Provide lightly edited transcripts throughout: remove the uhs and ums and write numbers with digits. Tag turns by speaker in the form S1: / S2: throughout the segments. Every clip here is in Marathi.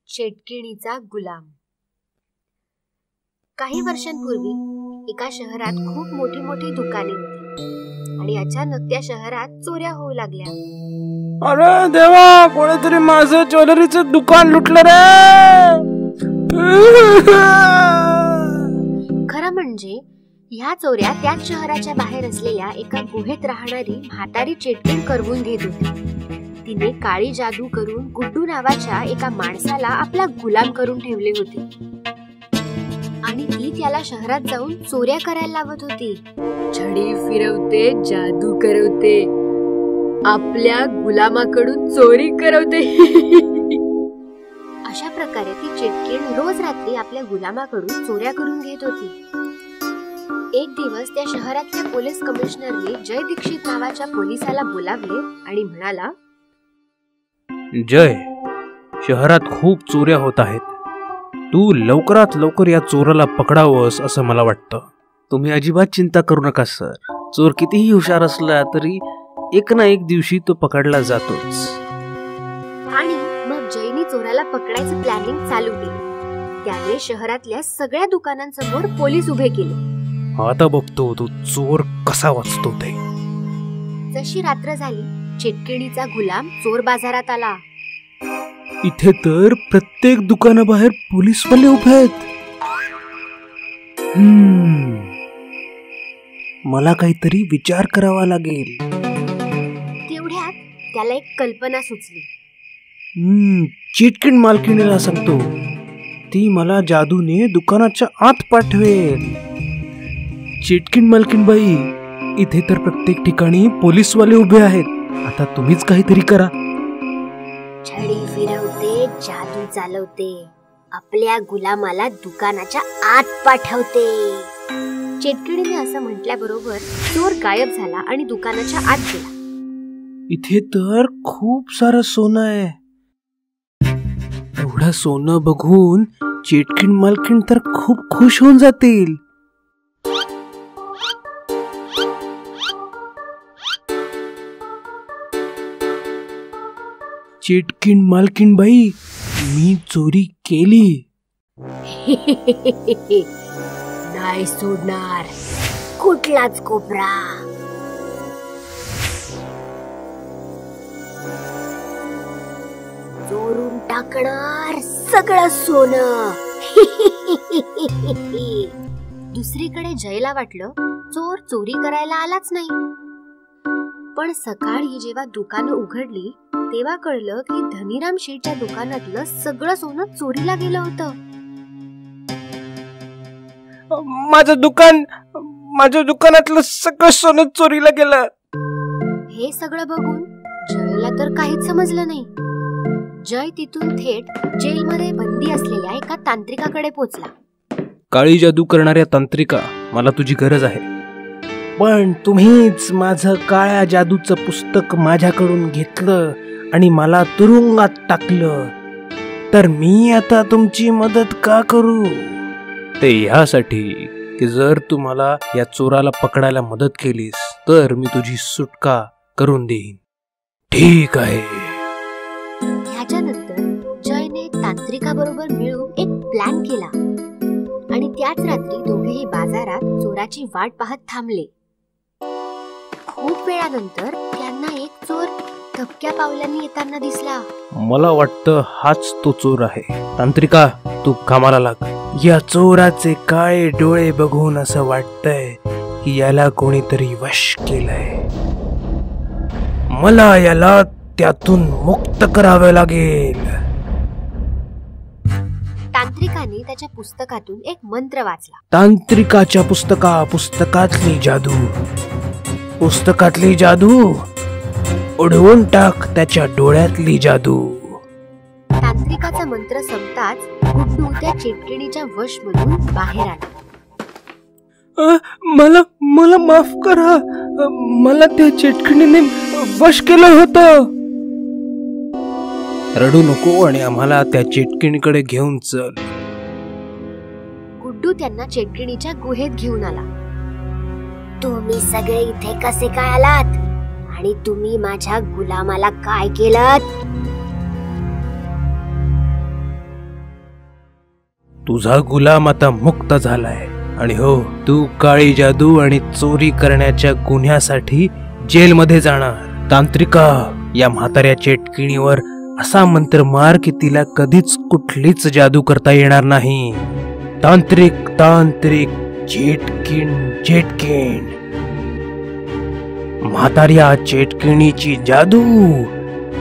S1: चेटकिणीचा गुलाम. काही वर्षांपूर्वी एका शहरात खूप मोठी मोठी दुकाने होती आणि अचानक त्या शहरात चोऱ्या होऊ लागल्या.
S2: अरे देवा, कोणीतरी माझं ज्वेलरीचं दुकान लुटलं रे.
S1: खरं म्हणजे ह्या चोऱ्या त्याच शहराच्या बाहेर असलेल्या एका गुहेत राहणारी म्हातारी चेटकीण करवून घेत होती. तिने काळी जादू करून गुड्डू नावाच्या एका माणसाला आपला गुलाम करून ठेवले होते आणि ती त्याला शहरात जाऊन चोऱ्या करायला लावत होती. छडी फिरवते, जादू करवते, आपल्या गुलामाकडून चोरी करवते. अशा प्रकारे ती चेटकीण रोज रात्री आपल्या गुलामाकडून चोऱ्या करून घेत होती. एक दिवस त्या शहरातल्या पोलीस कमिशनरने जय दीक्षित नावाच्या पोलिसाला बोलावले आणि म्हणाला,
S2: जय, शहरात खूप चोऱ्या होत आहेत. तू लवकरात लवकर या चोराला पकडावंस असं मला वाटतं. तुम्ही अजिबात चिंता करू नका सर. चोर कितीही हुशार असला तरी एक ना एक दिवशी तो पकडला जातोच.
S1: आणि मग जयनी चोराला पकडायचं प्लॅनिंग चालू केलं. त्याने शहरातल्या सगळ्या दुकानांसमोर पोलीस उभे केले.
S2: आता बघतो तो चोर कसा वाचतो ते.
S1: जशी रात्र झाली, चेटकिणीचा गुलाम चोर बाजारात आला.
S2: इथे तर प्रत्येक दुकानाबाहेर पोलीसवाले उभे आहेत. मला काहीतरी विचार करावा लागेल.
S1: तेवढ्यात त्याला एक कल्पना सुचली.
S2: चेटकीण मालकिणीला सांगतो, ती मला जादूने दुकानाच्या आत पाठवेल. चेटकीण मालकीण बाई, इथे तर प्रत्येक ठिकाणी पोलीसवाले उभे आहेत. आता तुम्हीच काहीतरी करा.
S1: छडी फिरवते, जादू चालवते, आपल्या गुलामाला दुकानाच्या आत पाठवते. चेटकिणीने असं म्हटल्याबरोबर चोर गायब झाला आणि दुकानाच्या आत गेला.
S2: इथे तर खूप सारं सोनं आहे. एवढं सोनं बघून चेटकीण मालकीण तर खूप खुश होऊन जातील. चेटकीण मालकीण बाई, मी चोरी केली.
S1: नाही सोडणार कुठलाच कोपरा. चोरून टाकणार सगळं सोनं. दुसरीकडे जयला वाटलं चोर चोरी करायला आलाच नाही. पण सकाळी जेव्हा दुकानं उघडली तेव्हा कळलं की धनीराम शेठच्या दुकानातलं सगळं सोनं चोरीला गेलं होतं.
S2: माझ्या दुकानातलं सगळं सोनं चोरीला गेलं.
S1: हे सगळं बघून जयला तर काहीच समजलं नाही. जय तिथून थेट जेलमध्ये बंदी असलेल्या एका तांत्रिकाकडे पोहोचला.
S2: काळी जादू करणाऱ्या तांत्रिका, मला तुझी गरज आहे. पण तुम्हीच माझं काळ्या जादूचं पुस्तक माझ्याकडून घेतलं आणि मला तुरुंगात टाकलं, तर मी आता तुमची मदत का करू? ते ह्यासाठी की जर तू मला या चोराला पकडायला मदत केलीस तर मी तुझी सुटका करून देईन. ठीक आहे.
S1: ह्याच्यानंतर जयने तांत्रिकाबरोबर मिळून एक प्लॅन केला आणि त्याच रात्री दोघेही बाजारात चोराची वाट पाहत थांबले. खूप वेळानंतर त्यांना एक चोर धपक्या पावलांनी येताना दिसला.
S2: मला वाटतं हाच तो चोर आहे. तांत्रिका, तू कामाला लाग. या चोराचे काळे डोळे बघून असं वाटतंय की याला कोणीतरी वश केलंय. मला याला त्यातून मुक्त करावे लागेल.
S1: तांत्रिकाने त्याच्या पुस्तकातून एक मंत्र वाचला.
S2: तांत्रिकाच्या पुस्तकातली जादू उडवून टाक त्याच्या डोळ्यातली जादू.
S1: तांत्रिकाचा मंत्र संपताच गुड्डू त्या चेटकिणीच्या वश मधून बाहेर आला.
S2: मला माफ करा. मला त्या चेटकिणीने वश केलं होतं. रडू नको आणि आम्हाला त्या चेटकिणीकडे घेऊन चल.
S1: गुड्डू त्यांना चेटकिणीच्या गुहेत घेऊन आला. तुम्ही सगळे इथे कसे काय आलात? आणि तुम्ही माझ्या गुलामाला काय केलं?
S2: तुझा गुलाम आता मुक्त झालाय आणि हो, तू काळी जादू आणि चोरी करण्याच्या गुन्ह्यासाठी जेलमध्ये जाणार. तांत्रिका, या म्हाताऱ्या चेटकिणीवर असा मंत्र मार की तिला कधीच कुठलीच जादू करता येणार नाही. तांत्रिक तांत्रिक चेटकिण चेटकिण. म्हाताऱ्या चेटकिणीची जादू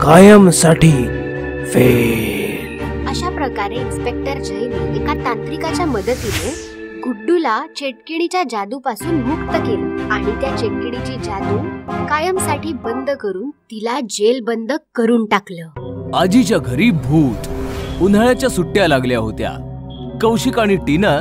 S2: कायमसाठी फेल.
S1: अशा प्रकारे इन्स्पेक्टर जयने एका तांत्रिकाच्या मदतीने गुड्डूला चेटकिणीच्या जादूपासून मुक्त केलं आणि त्या चेटकिणीची जादू कायमसाठी बंद करून तिला जेल बंद करून टाकलं.
S3: आजीच्या घरी भूत. उन्हाळ्याच्या सुट्ट्या लागल्या होत्या. कौशिक आणि टीना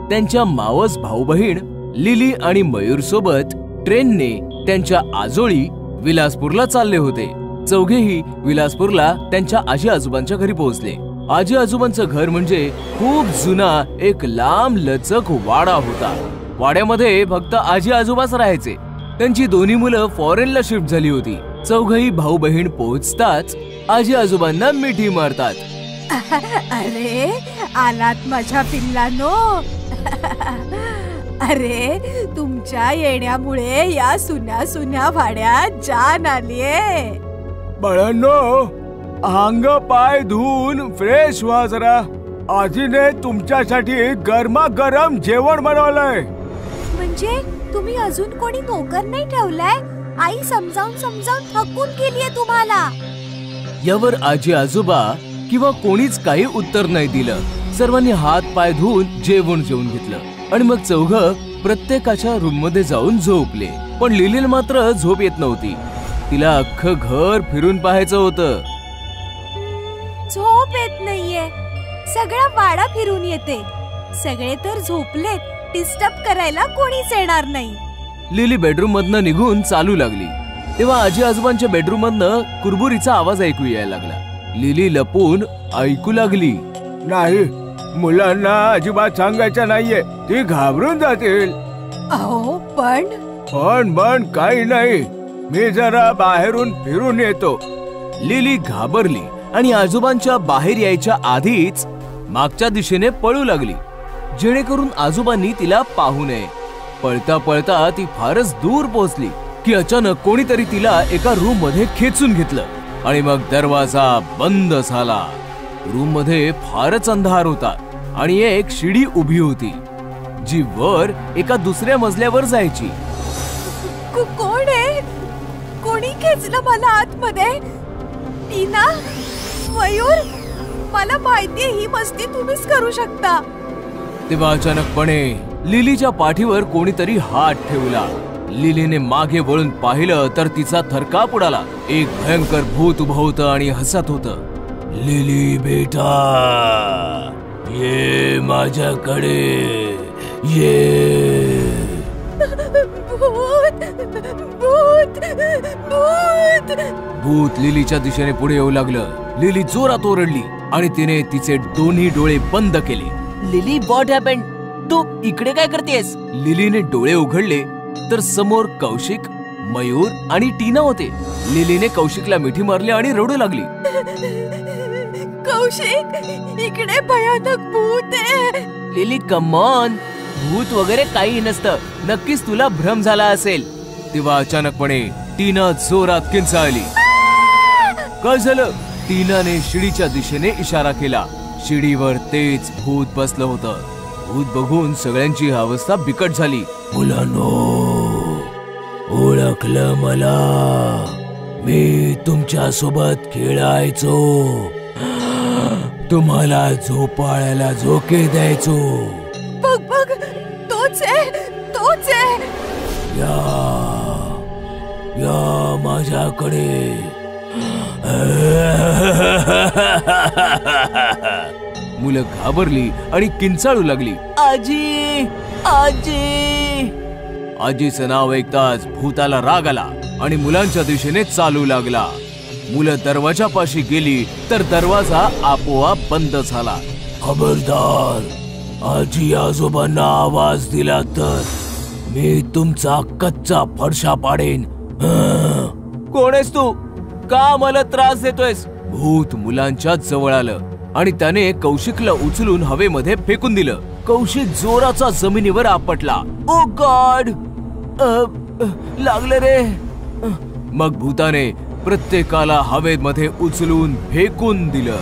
S3: त्यांच्या मावस भाऊ बहीण लिली आणि मयूर सोबत ट्रेनने त्यांच्या आजोळी विलासपूरला चालले होते. चौघेही विलासपूरला त्यांच्या आजी आजोबांच्या घरी पोहोचले. आजी आजोबांचं घर म्हणजे खूप जुना एक लांब लचक वाडा होता. वाड्यामध्ये फक्त आजी आजोबाच राहायचे. त्यांची दोन्ही मुलं फॉरेनला शिफ्ट झाली होती. चौघही भाऊ बहीण पोहोचताच आजी आजोबांना मिठी मारतात.
S4: अरे, आलात माझ्या पिल्लानो. अरे, तुमच्या येण्यामुळे या सुन्या सुन्या वाड्यात जान आलीये.
S3: बाळांनो, अंग पाय धुवून फ्रेश व्हा जरा. आजीने तुमच्यासाठी गरमागरम जेवण बनवलंय.
S4: म्हणजे तुम्ही अजून कोणी नोकर नाही ठेवलाय? आई समजावून समजावून थकून गेलीये तुम्हाला.
S3: यावर आजी आजोबा किंवा कोणीच काही उत्तर नाही दिलं. सर्वांनी हात पाय धुवून जेवण जेवून घेतलं आणि मग चौघं प्रत्येकाच्या रूम मध्ये जाऊन झोपले. पण लिलीला मात्र झोप येत नव्हती. तिला अख्खं घर फिरून पाहायचं होतं.
S4: झोप येत नाहीये. सगळा वाडा फिरून येते. सगळे तर झोपलेत. डिस्टर्ब करायला कोणीच येणार नाही.
S3: लिली बेडरूम मधनं निघून चालू लागली. तेव्हा आजी आजोबांच्या बेडरूम मधनं कुरबुरीचा आवाज ऐकू यायला लागला. लिली लपून ऐकू लागली. नाही, मुलांना अजिबात सांगायचं नाहीये, ती घाबरून जातील.
S4: अहो, पण
S3: काही नाही, मी जरा बाहेरून फिरून येतो. लिली घाबरली आणि आजोबांच्या बाहेर यायच्या आधीच मागच्या दिशेने पळू लागली, जेणेकरून आजोबांनी तिला पाहू नये. पळता पळता ती फारच दूर पोहोचली की अचानक कोणीतरी तिला एका रूम मध्ये खेचून घेतलं आणि मग दरवाजा बंद झाला. रूम मध्ये फारच अंधार होता आणि एक शिडी उभी होती जी वर एका दुसऱ्या मजल्यावर जायची.
S4: कोण आहे? कोणी खेचलं मला आतमध्ये? टीना, मयूर, मला माहितीये ही मस्ती तुम्हीच करू शकता.
S3: तेव्हा अचानकपणे लिलीच्या पाठीवर कोणीतरी हात ठेवला. लिलीने मागे वळून पाहिलं तर तिचा थरकाप उडाला. एक भयंकर भूत उभं होतं आणि हसत होतं. लिली बेटा, ये माझ्याकडे ये.
S4: भूत, भूत, भूत.
S3: भूत लिलीच्या दिशेने पुढे येऊ लागलं. लिली जोरात ओरडली आणि तिने तिचे दोन्ही डोळे बंद केले.
S5: Lily, what happened? तू इकडे काय करतेस?
S3: लिलीने डोळे उघडले तर समोर कौशिक, मयूर आणि टीना होते. लिलीने कौशिकला मिठी मारली आणि रडू लागली.
S4: कौशिक, इकडे भयानक भूत आहे.
S5: लिली, कम ऑन, भूत वगैरे काही नसतं. नक्कीच तुला भ्रम झाला असेल.
S3: तेव्हा अचानकपणे टीना जोरात किंचाळली. काय झालं? टीनाने शिडीच्या दिशेने इशारा केला. शिडीवर तेच भूत बसलं होतं. भूत बघून सगळ्यांची अवस्था बिकट झाली. मुलांनो, ओळखलं मला? मी तुमच्या सोबत खेळायचो, तुम्हाला झोपाळ्याला झोके द्यायचो.
S4: बघ बघ, तोच आहे, तोच आहे.
S3: या माझ्याकडे. मुलं घाबरली आणि किंचाळू लागली.
S5: आजी, आजी.
S3: आजीचं नाव ऐकताच भूताला राग आला आणि मुलांच्या दिशेने चालू लागला. मुलं दरवाजापाशी गेली तर दरवाजा आपोआप बंद झाला. खबरदार, आजी आजोबांना आवाज दिला तर मी तुमचा कच्चा फरशा पाडेन.
S5: कोण आहेस तू? का मला त्रास देतोयस? भूत मुलांच्या जवळ आलं आणि त्याने कौशिकला उचलून हवेमध्ये फेकून दिलं. कौशिक जोराचा जमिनीवर आपटला. ओ गॉड, लागलं रे. मग भूताने प्रत्येकाला हवेमध्ये उचलून फेकून दिलं.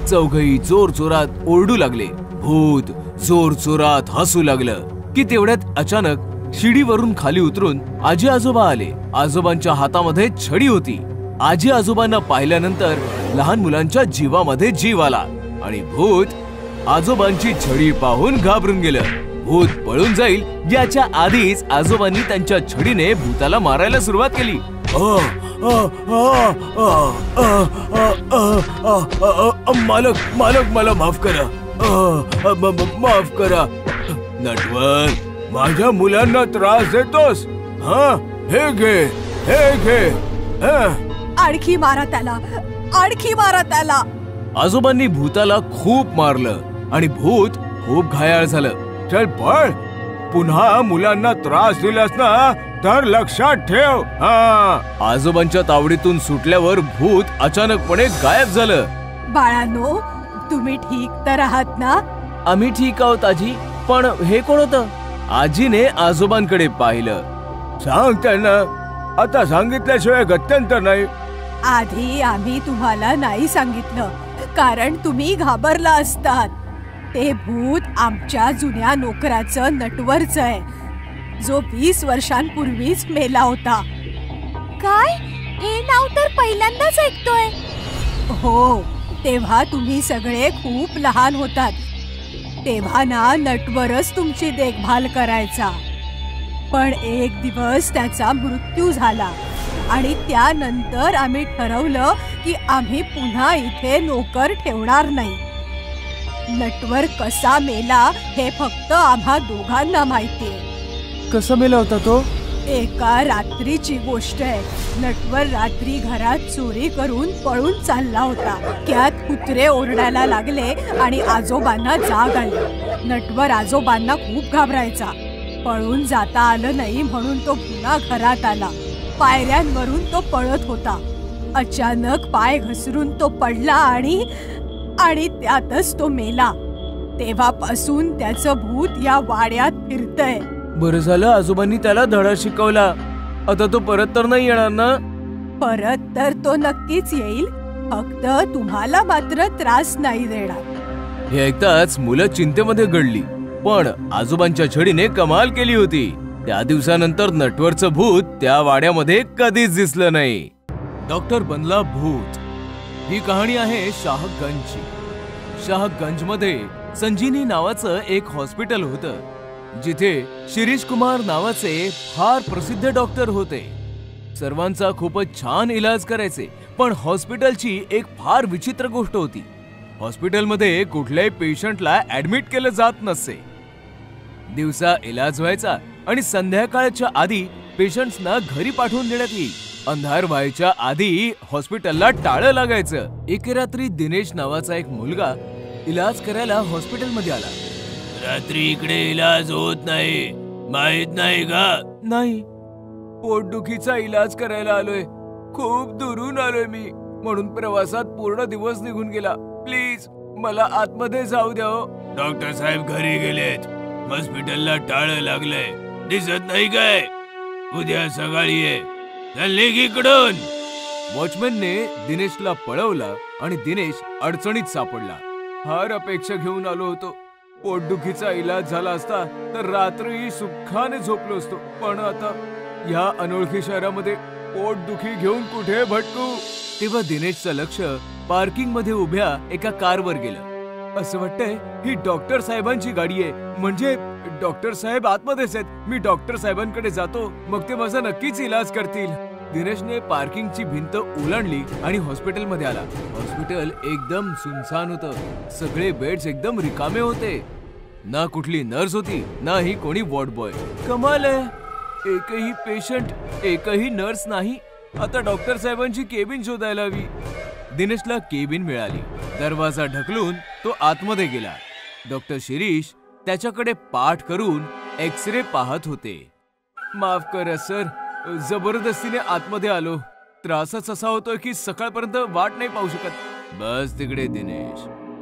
S5: चौघही जोर जोरात ओरडू लागले. भूत जोर जोरात हसू लागलं की तेवढ्यात अचानक शिडीवरून खाली उतरून आजी आजोबा आले. आजोबांच्या हातामध्ये छडी होती. आजी आजोबांना पाहिल्यानंतर लहान मुलांच्या जीवामध्ये जीव आला आणि भूत आजोबांची छडी पाहून घाबरून गेलं. भूत पळून जाईल याच्या आधीच आजोबांनी त्यांच्या छडीने भूताला मारायला सुरुवात केली. मालक मालक मला माफ करा, माफ करा. नटवर, माझ्या मुलांना त्रास देतोस? हे घे, हे घे.
S4: आणखी मारा त्याला, आणखी मारा त्याला.
S5: आजोबांनी भूताला खूप मारलं आणि भूत खूप घायाळ झालं. चल पळ, पुन्हा मुलांना त्रास दिलास ना तर लक्षात ठेव. आजोबांच्या तावडीतून सुटल्यावर भूत अचानकपणे गायब झालं.
S4: बाळांनो, तुम्ही ठीक तर आहात ना?
S5: आम्ही ठीक आहोत आजी, पण हे कोण होतं? आजीने आजोबांकडे पाहिलं. सांग त्यांना, आता सांगितल्याशिवाय गत्यंतर नाही.
S4: आधी आम्ही तुम्हाला नाही सांगितलं कारण तुम्ही घाबरला असतात. ते भूत आमच्या जुन्या नोकराचं नटवरच आहे, जो 20 वर्षांपूर्वीच मेला होता. काय? हे नाव तर पहिल्यांदाच ऐकतोय. हो, तेव्हा तुम्ही सगळे खूप लहान होतात. तेव्हा ना नटवरच तुमची देखभाल करायचा. पण एक दिवस त्याचा मृत्यू झाला आणि त्यानंतर आम्ही ठरवलं की आम्ही पुन्हा इथे नोकर ठेवणार नाही. नटवर कसा मेला हे फक्त आम्हा दोघांना माहितीये.
S5: कसा मेला होता तो?
S4: एका रात्रीची गोष्ट आहे. नटवर रात्री घरात चोरी करून पळून चालला होता. त्यात कुत्रे ओरडायला लागले आणि आजोबांना जाग आली. नटवर आजोबांना खूप घाबरायचा. पळून जाता आलं नाही म्हणून तो पुन्हा घरात आला. पायऱ्यांवरून तो पळत होता. अचानक पाय घसरून तो पडला आणि त्यातच तो मेला. तेव्हापासून त्याचं भूत या वाड्यात फिरतय.
S5: बरं झालं आजोबांनी त्याला धडा शिकवला. आता तो परत तर नाही येणार ना?
S4: परत तर तो नक्कीच येईल, फक्त तुम्हाला मात्र त्रास नाही देणार.
S5: हे ऐकताच मुलं चिंतेमध्ये गळली. पण आजोबांच्या छडीने कमाल केली होती. त्या दिवसानंतर नटवरचं भूत त्या वाड्यामध्ये कधीच दिसलं नाही. डॉक्टर बनला भूत. ही कहाणी आहे शाहगंजची. शाहगंज मध्ये संजीवनी नावाचं एक हॉस्पिटल होतं, जिथे शिरीष कुमार नावाचे फार प्रसिद्ध डॉक्टर होते. सर्वांचा खूपच छान इलाज करायचे. पण हॉस्पिटलची एक फार विचित्र गोष्ट होती. हॉस्पिटलमध्ये कुठल्याही पेशंटला ऍडमिट केलं जात नसे. दिवसा इलाज व्हायचा आणि संध्याकाळच्या आधी पेशंट्सना घरी पाठवून देण्यात येईल. अंधार व्हायच्या आधी हॉस्पिटलला टाळं लागायचं. एके रात्री दिनेश नावाचा एक मुलगा इलाज करायला हॉस्पिटलमध्ये आला. रात्री इकडे इलाज होत नाही, माहित नाही का? नाही, पोटदुखीचा इलाज करायला आलोय. खूप दुरून आलोय मी, म्हणून प्रवासात पूर्ण दिवस निघून गेला. प्लीज मला आतमध्ये जाऊ द्या. डॉक्टर साहेब घरी गेलेत. हॉस्पिटलला टाळं लागलंय, दिसत नाही काय? उद्या सकाळी ये. इकडून. वॉचमॅनने दिनेशला पळवला आणि दिनेश अडचणीत सापडला. फार अपेक्षा घेऊन आलो होतो. पोटदुखीचा इलाज झाला असता तर रात्री सुखाने झोपलो असतो. पण आता या अनोळखी शहरामध्ये पोटदुखी घेऊन कुठे भटकू? तेव्हा दिनेशचं लक्ष पार्किंग मध्ये उभ्या एका कारवर गेलं. असं वाटतंय ही डॉक्टर साहेबांची गाडी आहे. म्हणजे डॉक्टर साहेब आतमध्येच आहेत. मी डॉक्टर साहेबांकडे जातो, मग ते माझा नक्कीच इलाज करतील. दिनेशने पार्किंगची भिंत ओलांडली आणि हॉस्पिटलमध्ये आला. हॉस्पिटल एकदम सुनसान होतं. सगळे बेड्स एकदम रिकामे होते. ना कुठली नर्स होती, ना ही कोणी वॉर्ड बॉय. कमाल आहे, एकही पेशंट, एकही नर्स नाही. आता डॉक्टर साहेबांची केबिन शोधायला हवी. दिनेशला केबिन मिळाली. दरवाजा ढकलून तो आतमध्ये गेला. डॉक्टर शिरीष त्याच्याकडे पाठ करून एक्सरे पाहत होते. माफ करा सर, जबरदस्तीने आतमध्ये आलो. त्रासच असा होतोय की सकाळपर्यंत वाट नाही पाहू शकत. बस तिकडे दिनेश.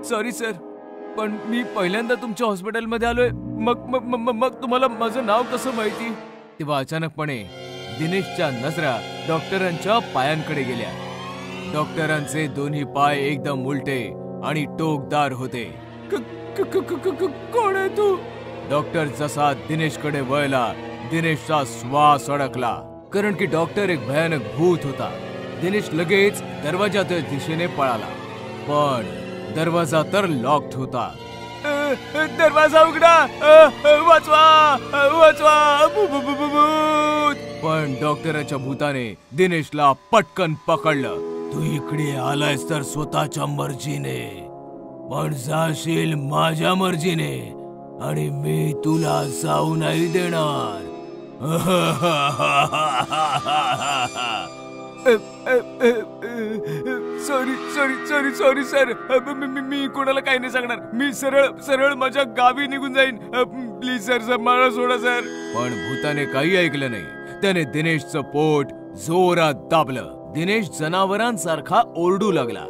S5: सॉरी सर, पण मी पहिल्यांदा तुमच्या हॉस्पिटलमध्ये आलोय. मग तुम्हाला माझं नाव कसं माहिती? तेव्हा अचानकपणे दिनेशच्या नजरा डॉक्टरांच्या पायांकडे गेल्या. डॉक्टरांचे दोन्ही पाय एकदम उलटे आणि टोकदार होते. कोण आहे तू? डॉक्टर जसा दिनेशकडे वळला, दिनेशचा श्वास अडकला, कारण की डॉक्टर एक भयानक भूत होता. दिनेश लगेच दरवाजाच्या दिशेने पळाला, पण दरवाजा तर लॉक्ड होता. दरवाजा उघडा, वाचवा वाचवा. पण डॉक्टराच्या भूताने दिनेशला पटकन पकडलं. तू इकडे आलायस तर स्वतःच्या मर्जीने, पण जाशील माझ्या मर्जीने, आणि मी तुला जाऊ नाही देणार. सॉरी सर, मी कोणाला काही नाही सांगणार. मी सरळ माझ्या गावी निघून जाईन. प्लीज सर, मला सोडा सर. पण भूताने काही ऐकलं नाही. त्याने दिनेशचं पोट जोरात दाबलं. दिनेश जनावरांसारखा ओरडू लागला.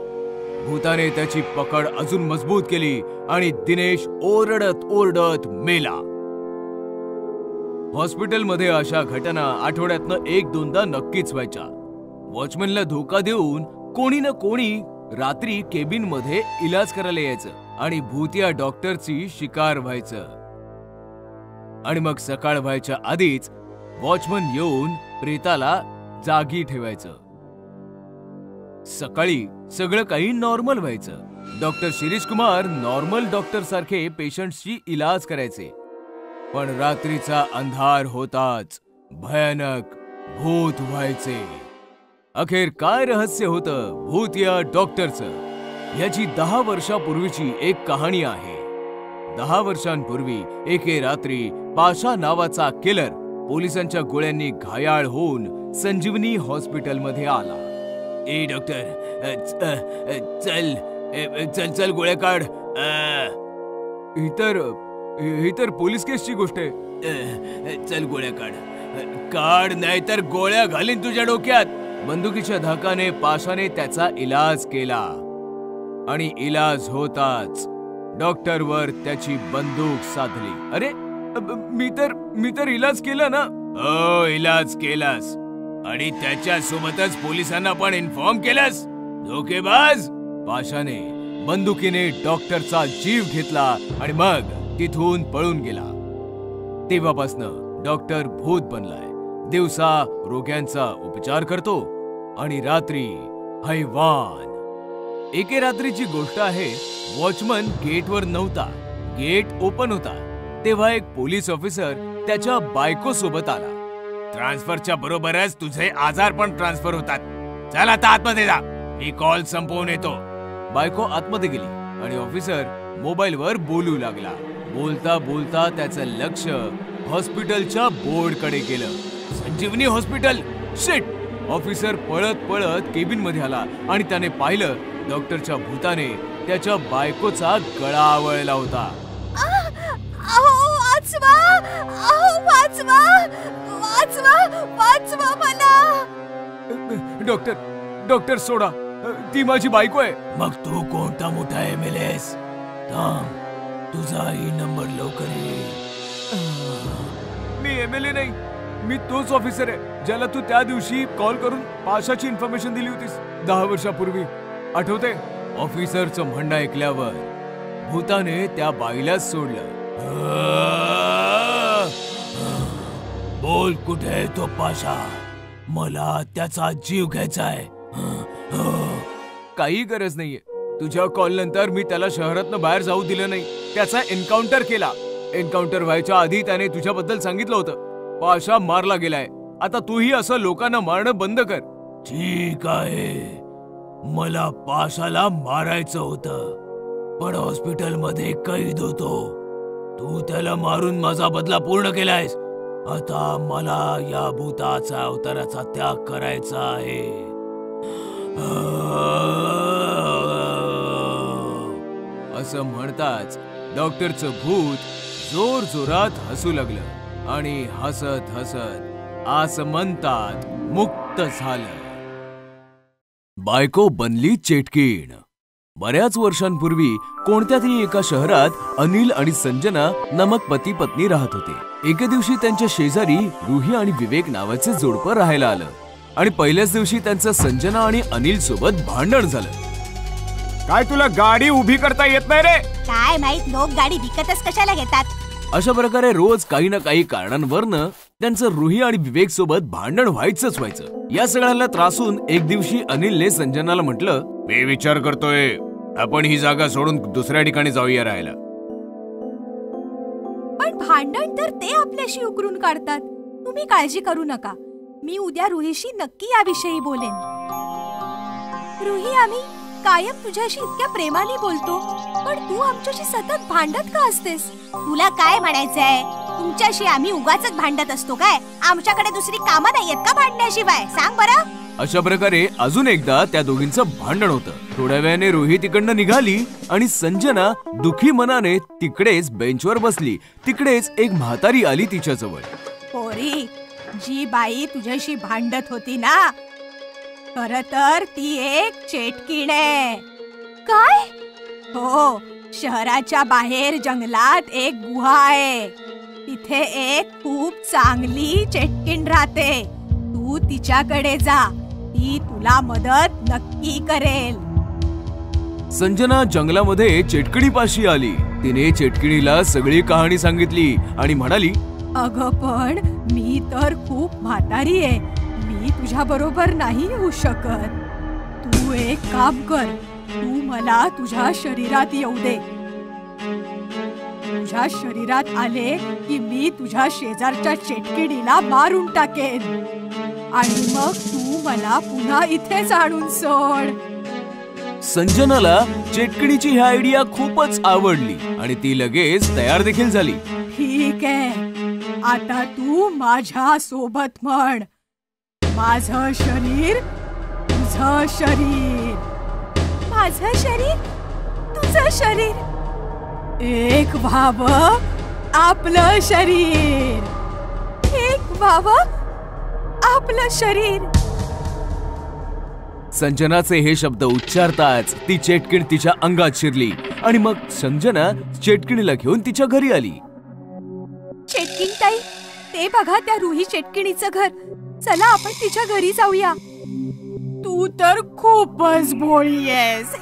S5: भूताने त्याची पकड अजून मजबूत केली आणि दिनेश ओरडत ओरडत मेला. हॉस्पिटलमध्ये अशा घटना आठवड्यातनं 1-2दा नक्कीच व्हायच्या. वॉचमॅनला धोका देऊन कोणी ना कोणी रात्री केबिन मध्ये इलाज करायला यायचं आणि भूत या डॉक्टरची शिकार व्हायचं. आणि मग सकाळ व्हायच्या आधीच वॉचमन येऊन प्रेताला जागी ठेवायचं. सकाळी सगळं काही नॉर्मल व्हायचं. Doctor Shirish Kumar normal doctor सारखे पेशंट्सची इलाज करायचे. पण रात्रीचा अंधार होताच भयानक भूत व्हायचे. अखेर काय रहस्य होतं भूत या डॉक्टरचं, याची 10 वर्षापूर्वीची एक कहाणी आहे. 10 वर्षांपूर्वी एके रात्री पाशा नावाचा किलर पोलिसांच्या गोळ्यांनी घायाळ होऊन संजीवनी हॉस्पिटलमध्ये आला. ए डॉक्टर, चल गोळ्या काढ. ही तर पोलीस केसची गोष्ट आहे. चल गोळ्या काढ, नाही तर गोळ्या घालीन तुझ्या डोक्यात. बंदुकीच्या धाकाने पाशाने त्याचा इलाज केला आणि इलाज होताच डॉक्टरवर त्याची बंदूक साधली. अरे, मी तर इलाज केला ना? हो, इलाज केलास आणि त्याच्या सोबतच पोलिसांना पण इन्फॉर्म केलास. धोकेबाज. पाशाने बंदुकीने डॉक्टरचा जीव घेतला आणि मग तिथून पळून गेला. तेव्हापासनं डॉक्टर भूत बनलाय. दिवसा रोग्यांचा उपचार करतो आणि रात्री हैवान. एके रात्रीची गोष्ट आहे. वॉचमन गेटवर नव्हता. गेट ओपन होता. तेव्हा एक पोलीस ऑफिसर त्याच्या बायको सोबत आला. ट्रान्सफरच्या बरोबरच तुझे आजार पण ट्रान्सफर होतात. चल आता आतमध्ये जा, मी कॉल संपवून येतो. बायको आतमध्ये गेली आणि ऑफिसर मोबाईलवर बोलू लागला. बोलता बोलता त्याचं लक्ष हॉस्पिटलच्या बोर्डकडे गेलं. संजीवनी हॉस्पिटल. शिट. ऑफिसर पळत पळत केबिन मध्ये आला आणि त्याने पाहिलं डॉक्टरच्या भूताने त्याच्या बायकोचा गळा आवळला होता. डॉक्टर सोडा, ती माझी बायको आहे. मग तू कोणता मोठा एमएलएस? थांब, तुझाही नंबर लवकर येईल. मी एमएलए नाही, मी तोच ऑफिसर आहे ज्याला तू त्या दिवशी कॉल करून पाशाची इन्फॉर्मेशन दिली होतीस 10 वर्षापूर्वी. आठवते? ऑफिसरचं म्हणणं ऐकल्यावर भूताने त्या बाईलाच सोडलं. बोल, कुठे आहे तो पाशा? मला त्याचा जीव घ्यायचा आहे. काही गरज नाहीये. तुझ्या कॉल नंतर मी त्याला शहरातनं बाहेर जाऊ दिलं नाही. त्याचा एन्काउंटर केला. एन्काउंटर व्हायच्या आधी त्याने तुझ्याबद्दल सांगितलं होतं. पाशा मारला गेलाय. आता तूही असं लोकांना मारणं बंद कर. ठीक आहे, मला पाशाला मारायचं होतं, पण हॉस्पिटलमध्ये कैद होतो. तू त्याला मारून माझा बदला पूर्ण केलायस. आता मला या भूताचा अवताराचा त्याग करायचा आहे. असं म्हणताच डॉक्टरचं भूत जोर जोरात हसू लागलं आणि हसत हसत आसमंतात मुक्त झालं.
S3: बायको बनली चेटकीण. बऱ्याच वर्षांपूर्वी कोणत्या तरी एका शहरात अनिल आणि संजना नामक पती पत्नी राहत होते. एके दिवशी त्यांच्या शेजारी रुही आणि विवेक नावाचे जोडपं राहायला आलं आणि पहिल्याच दिवशी त्यांचं संजना आणि अनिल सोबत भांडण झालं.
S5: काय तुला गाडी उभी करता येत नाही रे?
S4: काय माहित लोक गाडी विकतच कशाला घेतात.
S3: अशा प्रकारे रोज काही ना काही कारणांवरनं त्यांचं रुही आणि विवेक सोबत भांडण व्हायचं. या सगळ्याला त्रासून एक दिवशी अनिलने संजनाला म्हटलं,
S5: मी विचार करतोय आपण ही जागा सोडून दुसऱ्या ठिकाणी जाऊया राहायला.
S4: पण भांडण तर ते आपल्याशी उकरून काढतात. तुम्ही काळजी करू नका, मी उद्या रुहीशी नक्की याविषयी बोलेन. रुही, आम्ही कायम तुझ्याशी इतक्या प्रेमाने बोलतो, पण तू आमच्याशी सतत भांडत का असतेस? तुला काय म्हणायचंय? तुमच्याशी आम्ही उगाचच भांडत असतो काय? आमच्याकडे दुसरी कामं नाहीयेत का भांडण्याशिवाय? सांग बरं.
S3: अशा प्रकारे अजून एकदा त्या दोघींचं भांडण होतं. थोड्या वेळाने रुही तिकडनं निघाली आणि संजना दुखी मनाने तिकडेच बेंचवर बसली. तिकडेच एक म्हातारी आली तिच्याजवळ.
S4: पोरी, जी बाई तुझ्याशी भांडत होती ना, खरं तर ती एक चेटकीण आहे. काय? हो, शहराच्या बाहेर जंगलात एक गुहा आहे. तिथे एक खूप चांगली चेटकीण राहते. तू तिच्याकडे जा, ती तुला मदत नक्की करेल.
S3: संजना जंगलामध्ये चेटकिणीपाशी आली. तिने चेटकिणीला सगळी कहाणी सांगितली आणि म्हणाली,
S4: अगं पण मी तर खूप म्हातारी आहे, मी तुझ्या बरोबर नाही येऊ शकत. तू एक काम कर, तू मला तुझ्या शरीरात येऊ दे. तुझ्या शरीरात आले की मी तुझ्या शेजारच्या चेटकिणीला मारून टाकेन आणि मग तू मला पुन्हा इथेच आणून सोड.
S3: संजनाला चेटकिणीची ही आयडिया खूपच आवडली आणि ती लगेच तयार देखील झाली.
S4: ठीक आहे, आता तू माझ्या सोबत म्हण, माझं शरीर तुझं शरीर, माझं शरीर तुझं शरीर, एक व्हावं आपलं शरीर, एक व्हावं आपलं शरीर.
S3: संजनाचे हे शब्द उच्चारताच ती चेटकीण तिच्या अंगात शिरली आणि मग संजना चेटकिणीला घेऊन तिच्या घरी आली.
S4: चेटकीण ताई, ते बघा त्या रुही चेटकिणीचं घर. चला आपण तिच्या घरी जाऊया. तू तर खूपच भोळी आहेस.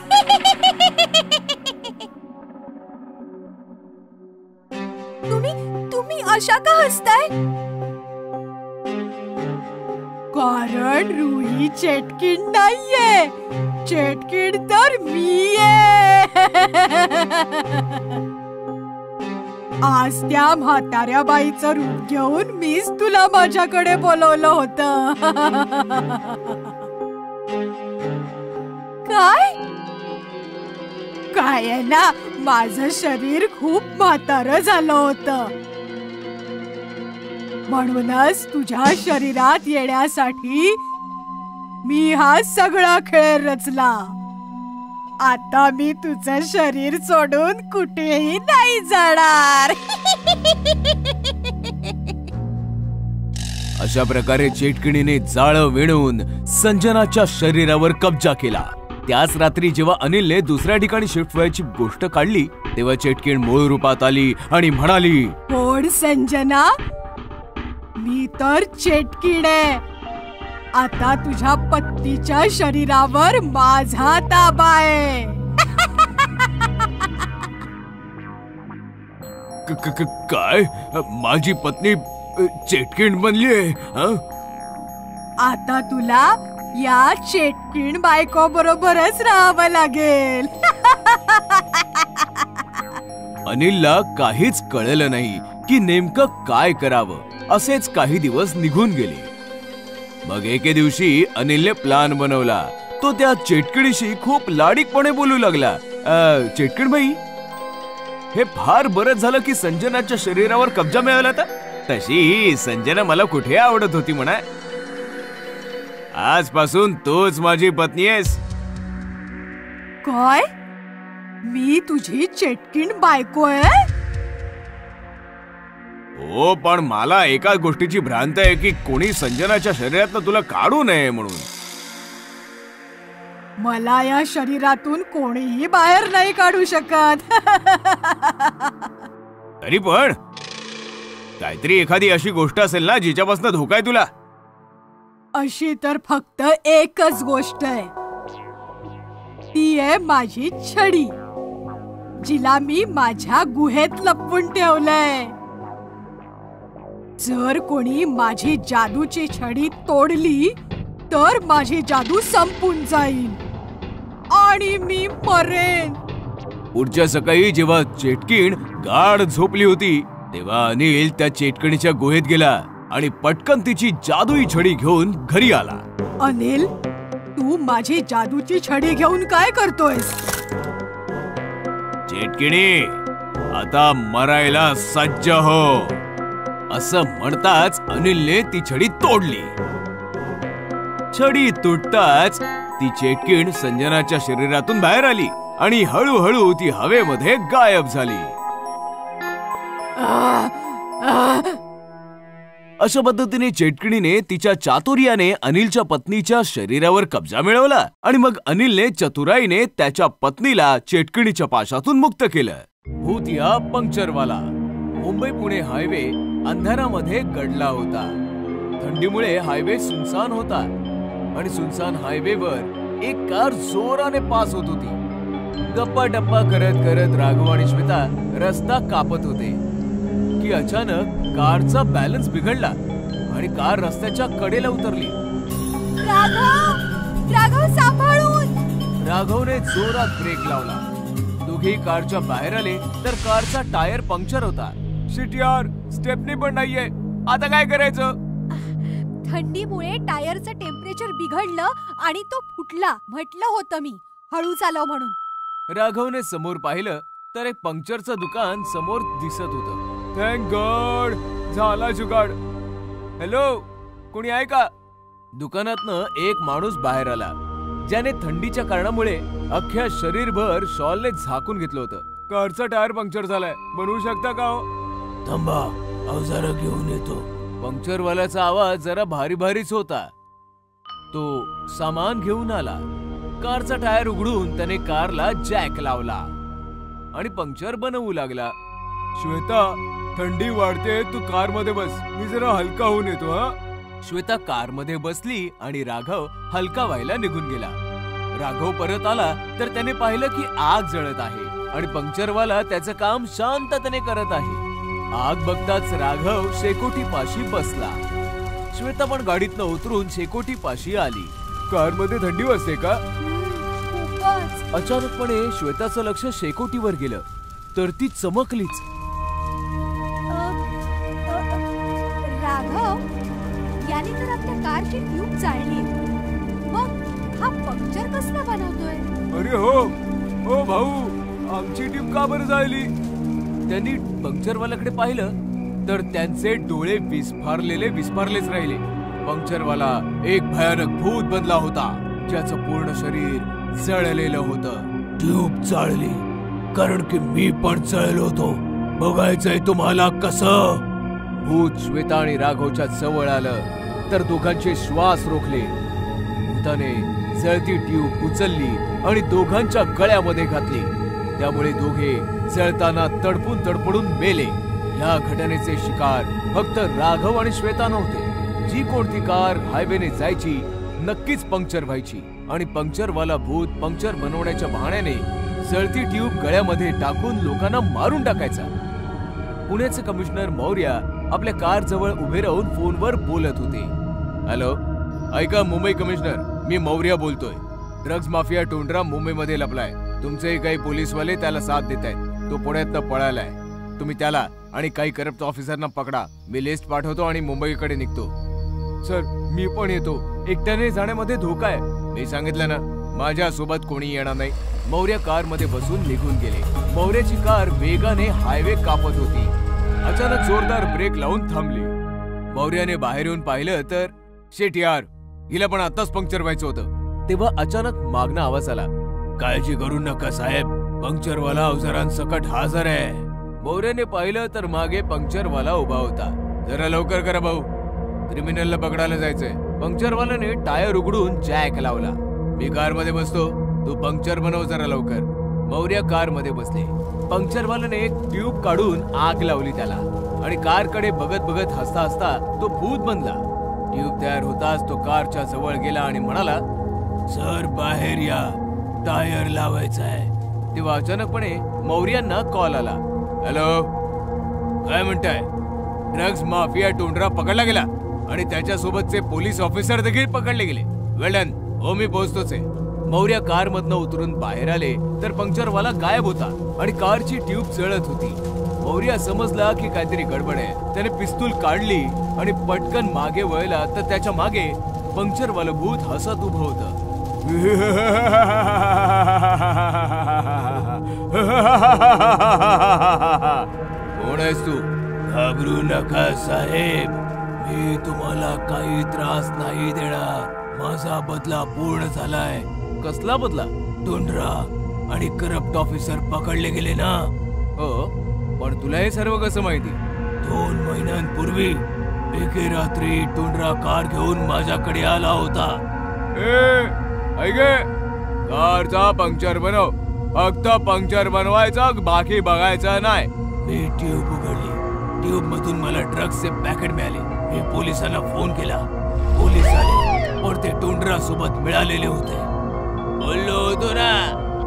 S4: तुम्ही अशा का हसताय? कारण रुही चेटकीण नाहीये, चेटकीण तर मी आहे. आज त्या म्हाताऱ्या बाईचं रूप घेऊन मीच तुला माझ्याकडे बोलवलं होतं. काय काय आहे ना, माझं शरीर खूप म्हातारं झालं होतं, म्हणूनच तुझ्या शरीरात येण्यासाठी मी हा सगळा खेळ रचला. आता मी तुझं शरीर सोडून कुठेही नाही जाणार.
S3: अशा प्रकारे चेटकिणीने जाळं विणून संजनाच्या शरीरावर कब्जा केला. त्याच रात्री जेव्हा अनिलने दुसऱ्या ठिकाणी शिफ्ट व्हायची गोष्ट काढली तेव्हा चेटकीण मूळ रूपात आली आणि म्हणाली,
S4: कोण संजना? मी तर चेटकीण आहे. आता तुझ्या पत्नीच्या शरीरावर माझा ताबा आहे.
S3: काय? माझी पत्नी चेटकीण बनलीये?
S4: आता तुला या चेटकीण बायको बरोबरच राहावं लागेल.
S3: अनिलला काहीच कळलं नाही की नेमकं काय करावं. असेच काही दिवस निघून गेले. मग एके दिवशी अनिलने प्लान बनवला. तो त्या चेटकिणीशी खूप लाडीकपणे बोलू लागला. चेटकीण बाई, हे फार बरं झालं की संजनाच्या शरीरावर कब्जा मिळाला. तशी संजना मला कुठे आवडत होती म्हणा. आजपासून तूच माझी पत्नी आहेस.
S4: काय? मी तुझी चेटकीण बायको आहे?
S3: हो, पण मला एका गोष्टीची भ्रांत आहे की कोणी संजनाच्या शरीरातनं तुला काढू नये म्हणून.
S4: मला या शरीरातून कोणीही बाहेर नाही काढू शकत.
S5: तरी पण काहीतरी एखादी अशी गोष्ट असेल ना जिच्यापासून धोका आहे तुला.
S4: अशी तर फक्त एकच गोष्ट आहे, ती आहे माझी छडी, जिला मी माझ्या गुहेत लपवून ठेवलंय. जर कोणी माझी जादूची छडी तोडली तर माझी जादू संपून जाईल आणि मी मरेन.
S5: पुढच्या सकाळी जेव्हा चेटकीण गाढ झोपली होती तेव्हा अनिल त्या चेटकिणीच्या गुहेत गेला आणि पटकन तिची जादुई छडी घेऊन घरी आला.
S4: अनिल, तू माझी जादूची छडी घेऊन काय करतोयस?
S5: चेटकिणी, आता मरायला सज्ज हो, असं म्हणताच अनिलने ती छडी तोडली. छडी तुटताच ती चेटकीण संजनाच्या शरीरातून बाहेर आली आणि हळूहळू ती हवेमध्ये गायब झाली. अशा पद्धतीने चेटकिणीने तिच्या चातुर्याने अनिलच्या पत्नीच्या शरीरावर कब्जा मिळवला आणि मग अनिलने चतुराईने त्याच्या पत्नीला चेटकिणीच्या पाशातून मुक्त केलं. भूत या पंक्चरवाला. मुंबई पुणे हायवे अंधारामध्ये गडला होता. थंडीमुळे हायवे सुनसान होता आणि सुनसान हायवेवर एक कार जोराने पास होत होती. गप्पा टप्पा करत करत राघव आणि श्वेता रस्ता कापत होते की अचानक कारचा बॅलन्स बिघडला आणि कार रस्त्याच्या कडेला उतरली.
S4: राघव, सांभाळून.
S5: राघवने जोरात ब्रेक लावला. दोघे कारच्या बाहेर आले तर कारचा टायर पंक्चर होता. शिट यार, स्टेपनी पण नाहीये, आता काय करायचं?
S4: थंडीमुळे टायरचं टेम्परेचर बिघडलं आणि तो फुटला. म्हटलं होतं मी हळू चालव म्हणून.
S5: राघवने समोर पाहिलं तर एक पंक्चरचं दुकान समोर दिसत होतं. थँक गॉड, झाला जुगाड. हॅलो, कोणी आहे का? दुकानातनं एक माणूस बाहेर आला ज्याने थंडीच्या कारणामुळे अख्ख्या शरीरभर शॉलने झाकून घेतलं होतं. कारचा टायर पंक्चर झालाय, बनवू शकता का हो? थांबा, अवजार घेऊन येतो. पंक्चरवाल्याचा आवाज जरा भारी भारीच होता. तो सामान घेऊन आला. कारचा टायर उघडून त्याने कारला जॅक लावला आणि पंक्चर बनवू लागला. श्वेता, थंडी वाढते, तू कार मध्ये बस, मी जरा हलका होऊन येतो. हा. श्वेता कार मध्ये बसली आणि राघव हलका व्हायला निघून गेला. राघव परत आला तर त्याने पाहिलं की आग जळत आहे आणि पंक्चरवाला त्याचं काम शांततेने करत आहे. आग बघताच राघव शेकोटी पाशी बसला. श्वेता पण गाडीतनं उतरून शेकोटी पाशी आली. कार मध्ये थंडी वाजते का? अचानकपणे श्वेताचं लक्ष शेकोटीवर गेलं तर ती चमकलीच.
S4: राघव, याने तर आपल्या कारची ट्यूब जाळली. मग हा पंक्चर कसला बनवतोय?
S5: अरे हो भाऊ, आमची ट्यूब का बरं जाळली? त्यांनी पंक्चरवाल्याकडे पाहिलं तर त्यांचे डोळे विस्फारलेच राहिले. पंक्चरवाला एक भयानक भूत बनला होता ज्याचं पूर्ण शरीर जळलेलं होतं. ट्यूब जाळली कारण की मी पण जळलो होतो. बघायचंय तुम्हाला कसं? भूत श्वेता आणि राघवच्या जवळ आलं तर दोघांचे श्वास रोखले. भूताने जळती ट्यूब उचलली आणि दोघांच्या गळ्यामध्ये घातली. त्यामुळे दोघे जळताना तडफडून मेले. या घटनेचे शिकार फक्त राघव आणि श्वेता नव्हते. जी कोणती कार हायवेने जायची नक्कीच पंक्चर व्हायची आणि पंक्चरवाला भूत पंक्चर बनवण्याच्या बहाण्याने जळती ट्यूब गळ्यामध्ये टाकून लोकांना मारून टाकायचा. पुण्याचे कमिशनर मौर्य आपल्या कार जवळ उभे राहून फोनवर बोलत होते. हॅलो, ऐका मुंबई कमिशनर, मी मौर्य बोलतोय. ड्रग्ज माफिया टोंडरा मुंबईमध्ये लपलाय. तुमचे काही पोलीसवाले त्याला साथ देत आहेत. तो पुण्यातनं पळालाय. तुम्ही त्याला आणि काही करप्ट ऑफिसरना पकडा. मी लिस्ट पाठवतो आणि मुंबईकडे निघतो. सर, मी पण येतो. एकट्याने जाण्यामध्ये धोका आहे. मी सांगितलं ना, माझ्या सोबत कोणी येणार नाही. मौर्य कार मध्ये बसून निघून गेले. मौर्याची कार वेगाने हायवे कापत होती. अचानक जोरदार ब्रेक लावून थांबली. मौर्याने बाहेर येऊन पाहिलं तर शेट यार, हिला पण आताच पंक्चर व्हायचं होतं. तेव्हा अचानक मागणं आवाज आला. काळजी करू नका साहेब, पंक्चरवाला अवजारांसकट हजर आहे. मौर्याने पाहिलं तर मागे पंक्चरवाला उभा होता. जरा लवकर करा भाऊ, क्रिमिनलला पकडायला जायचंय. पंक्चरवाल्याने टायर उघडून जॅक लावला. मी कार मध्ये बसतो, तू पंक्चर बनव जरा लवकर. मौर्य कार मध्ये बसले. पंक्चरवाल्याने एक ट्यूब काढून आग लावली त्याला आणि कारकडे बघत बघत हसता हसता तो भूत बनला. ट्यूब तयार होताच तो कारच्या जवळ गेला आणि म्हणाला, सर बाहेर या, टायर लावायचा आहे. तेव्हा अचानकपणे मौर्यांना कॉल आला. हॅलो, काय म्हणताय? ड्रग्ज माफिया टोंडरा पकडला गेला आणि त्याच्यासोबतचे पोलीस ऑफिसर देखील पकडले गेले. वेल डन. हो, मी पोहोचतोच आहे. मौर्य कार मधनं उतरून बाहेर आले तर पंक्चरवाला गायब होता आणि कारची ट्यूब जळत होती. मौर्य समजला की काहीतरी गडबड आहे. त्याने पिस्तूल काढली आणि पटकन मागे वळला तर त्याच्या मागे पंक्चरवालं भूत हसत उभं होतं. कोण आहेस तू? घाबरू नका साहेब, मी तुम्हाला काही त्रास नाही देणार. माझा बदला पूर्ण झालाय. कसला बदला? टुंड्रा आणि करप्ट ऑफिसर पकडले गेले ना. हो, पण तुला हे सर्व कसं माहिती? 2 महिन्यांपूर्वी एके रात्री टुंड्रा कार घेऊन माझ्याकडे आला होता. कारचा पंक्चर बनव, फक्त पंक्चर बनवायचा, बाकी बघायचं नाही. मी ट्यूब उघडली. ट्यूब मधून मला ड्रग्सचे पॅकेट मिळाले. मी पोलिसांना फोन केला. पोलीस आले पण ते टुंड्रा सोबत मिळालेले होते. बोललो होतो ना,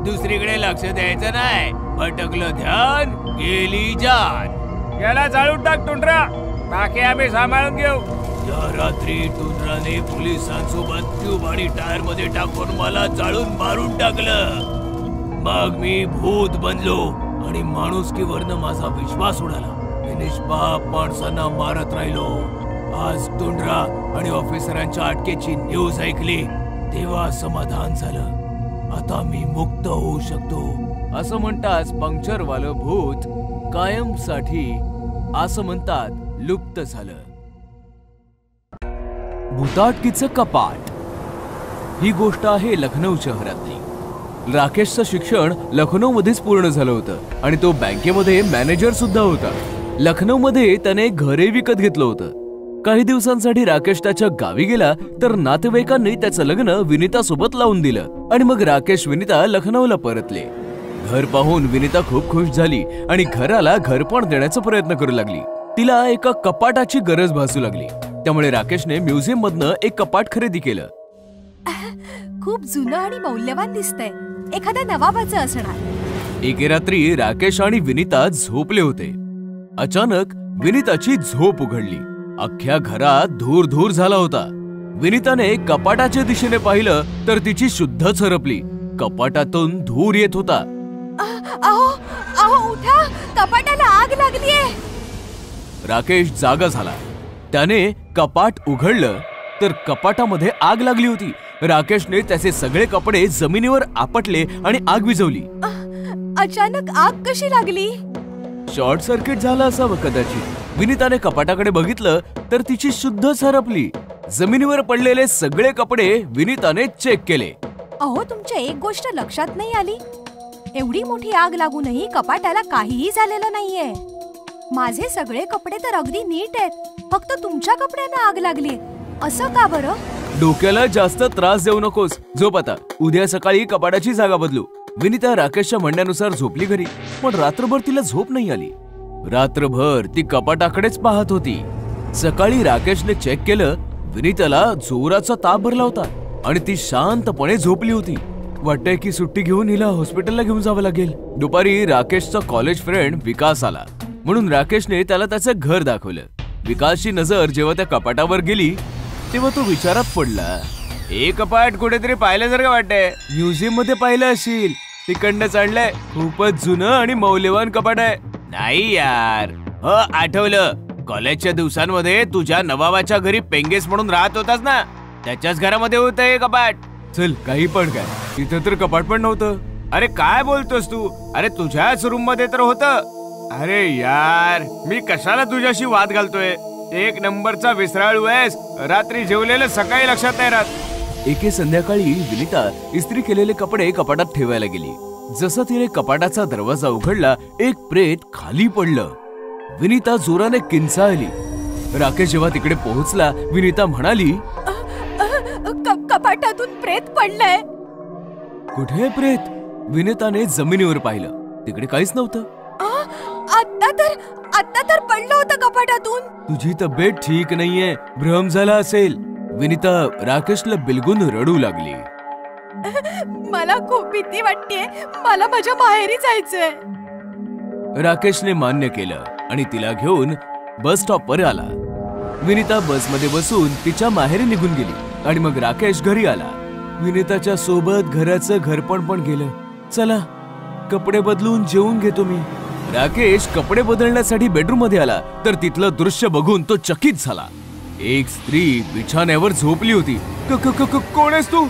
S5: दुसरीकडे लक्ष द्यायचं नाही. भटकलं ध्यान, गेली जान. याला जाळून टाक टुंड्रा, बाकी आम्ही सांभाळून घेऊ. त्या रात्री टुंड्राने पोलिसांसोबत ट्यूब आणि टायर मध्ये टाकून मला जाळून मारून टाकलं. मग मी भूत बनलो आणि माणुसकीवरनं माझा विश्वास उडाला. मी निष्पाप माणसांना मारत राहिलो. आज टुंड्रा आणि ऑफिसरांच्या अटकेची न्यूज ऐकली तेव्हा समाधान झालं. आता मी मुक्त होऊ शकतो. असं म्हणताच पंक्चरवालं भूत कायमसाठी असं म्हणतात लुप्त झालं. भूताटकीचं कपाट ही गोष्ट आहे लखनौ शहरातली. राकेशचं शिक्षण लखनौमध्येच पूर्ण झालं होतं आणि तो बँकेमध्ये मॅनेजर सुद्धा होता. लखनौमध्ये त्याने घरे विकत घेतलं होतं. काही दिवसांसाठी राकेश त्याच्या गावी गेला तर नातेवाईकांनी त्याचं लग्न विनीता सोबत लावून दिलं आणि मग राकेश विनीता लखनौला परतले. घर पाहून विनीता खूप खुश झाली आणि घराला घरपण देण्याचा प्रयत्न करू लागली. तिला एका कपाटाची गरज भासू लागली. त्यामुळे राकेशने म्युझियम मधनं एक कपाट खरेदी केलं.
S4: खूप जुनं आणि मौल्यवान दिसतंय. एखाद्या नवाबाचं असणार.
S5: एके रात्री राकेश आणि विनीता झोपले होते. अचानक विनीताची झोप उघडली. अख्ख्या घरात धूर धूर झाला होता. विनीताने कपाटाच्या दिशेने पाहिलं तर तिची शुद्ध सरपली. कपाटातून धूर येत होता.
S4: अहो उठा, कपाटाला आग लागलीये.
S5: राकेश जागा झाला. त्याने कपाट उघडलं तर कपाटामध्ये आग लागली होती. राकेशने त्याचे सगळे कपडे जमिनीवर आपटले आणि आग विझवली.
S4: अचानक आग कशी लागली?
S5: शॉर्ट सर्किट झालं असावं कदाचित. विनीताने कपाटाकडे बघितलं तर तिची शुद्ध सरपली. जमिनीवर पडलेले सगळे कपडे विनीताने चेक केले.
S4: अहो, तुमच्या एक गोष्ट लक्षात नाही आली? एवढी मोठी आग लागूनही कपाटाला काहीही झालेलं नाहीये. माझे सगळे कपडे तर अगदी नीट आहेत. फक्त तुमच्या कपड्यांना आग लागली. असं का बरं?
S5: डोक्याला जास्त त्रास देऊ नकोस. झोप आता. उद्या सकाळी कपाटाची जागा बदलू. विनीता राकेशच्या म्हणण्यानुसार झोपली घरी. पण रात्रभर तिला झोप नाही आली. रात्रभर ती कपाटाकडेच पाहत होती. सकाळी राकेशने चेक केलं. विनीताला जोराचा ताप भरला होता आणि ती शांतपणे झोपली होती. वाटतंय की सुट्टी घेऊन हिला हॉस्पिटलला घेऊन जावं लागेल. दुपारी राकेशचा कॉलेज फ्रेंड विकास आला म्हणून राकेशने त्याला त्याचं घर दाखवलं. विकासची नजर जेव्हा त्या कपाटावर गेली तेव्हा तो विचारात पडला. हे कपाट कुठेतरी पाहिल्यासारखं वाटतंय. म्युझियम मध्ये पाहिलं असेल. तिकडनं चढलंय. खूपच जुनं आणि मौल्यवान कपाट आहे. नाही यार, हो आठवलं. कॉलेजच्या दिवसांमध्ये तुझ्या नवाबाच्या घरी पेंगेस म्हणून राहत होतास ना, त्याच्याच घरामध्ये होतं हे कपाट. चल, काही पण काय, तिथं तर कपाट पण नव्हतं. अरे काय बोलतोस तू? अरे तुझ्याच रूम मध्ये तर होतं. अरे यार, मी कशाला तुझ्याशी वाद घालतोय? एक नंबरचा विसराळू आहेस. रात्री जेवलेलं सकाळी लक्षात नाही राहत. एके संध्याकाळी विनीता इस्त्री केलेले कपडे कपाटात ठेवायला गेली. जसं तिने कपाटाचा दरवाजा उघडला, एक प्रेत खाली पडलं. विनीता जोराने किंचाळली. राकेश जेव्हा तिकडे पोहोचला, विनीता म्हणाली,
S4: कपाटातून प्रेत पडलंय.
S3: कुठे प्रेत? विनिताने जमिनीवर पाहिलं, तिकडे काहीच नव्हतं.
S4: आता तर पडलं होतं कपाटातून.
S3: तुझी तब्येत ठीक नाहीये, भ्रम झाला असेल. विनिता राकेशला बिलगून रडू लागली.
S4: मला खूप भीती वाटतेय, मला माझ्या माहेरी जायचंय.
S3: राकेशने मान्य केलं आणि तिला घेऊन बस स्टॉपवर आला. विनिता बसमध्ये बसून तिच्या माहेरी निघून गेली आणि मग राकेश घरी आला. विनिताच्या सोबत घराचं घरपण पण गेलं. चला कपडे बदलून जेवून घेतो मी. राकेश कपडे बदलण्यासाठी बेडरूम मध्ये आला तर तिथलं दृश्य बघून तो चकित झाला. एक स्त्री बिछाण्यावर झोपली होती. कोण आहेस तू?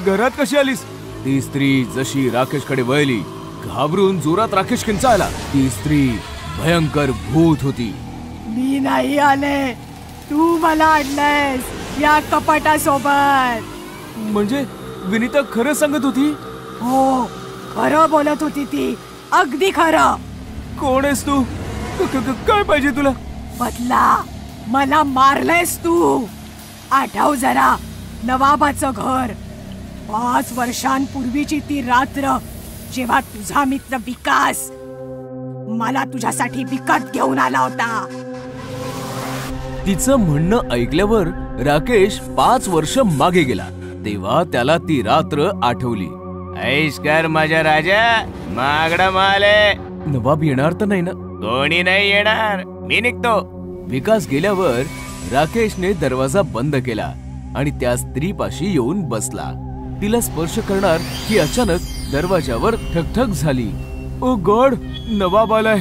S3: घरात कशी आलीस? ती स्त्री जशी राकेशकडे वळली, घाबरून जोरात राकेश किंचाळला. ती स्त्री भयंकर भूत होती.
S4: मी नाही आले, तू मला आणलंयस या कपाटासोबत.
S3: म्हणजे विनिता खरं सांगत होती?
S4: हो, खरं बोलत होती ती, अगदी खरं.
S3: कोण आहेस तू? काय पाहिजे तुला?
S4: बदला, मला मारलंयस तू. आठव जरा नवाबाचं घर, 5 वर्षांपूर्वीची ती रात्र जेव्हा तुझा मित्र विकास मला तुझ्यासाठी विकत घेऊन आला होता.
S3: तिचं म्हणणं ऐकल्यावर राकेश 5 वर्ष मागे गेला. तेव्हा त्याला ती रात्र आठवली. ऐश कर माझ्या राजा, मागडा माल आहे. नवाब येणार तर नाही ना? कोणी नाही येणार, मी निघतो. विकास गेल्यावर राकेशने दरवाजा बंद केला आणि त्या स्त्रीपाशी येऊन बसला. तिला स्पर्श करणार की अचानक दरवाजावर ठकठक झाली. ओ गॉड, नवाब आलाय.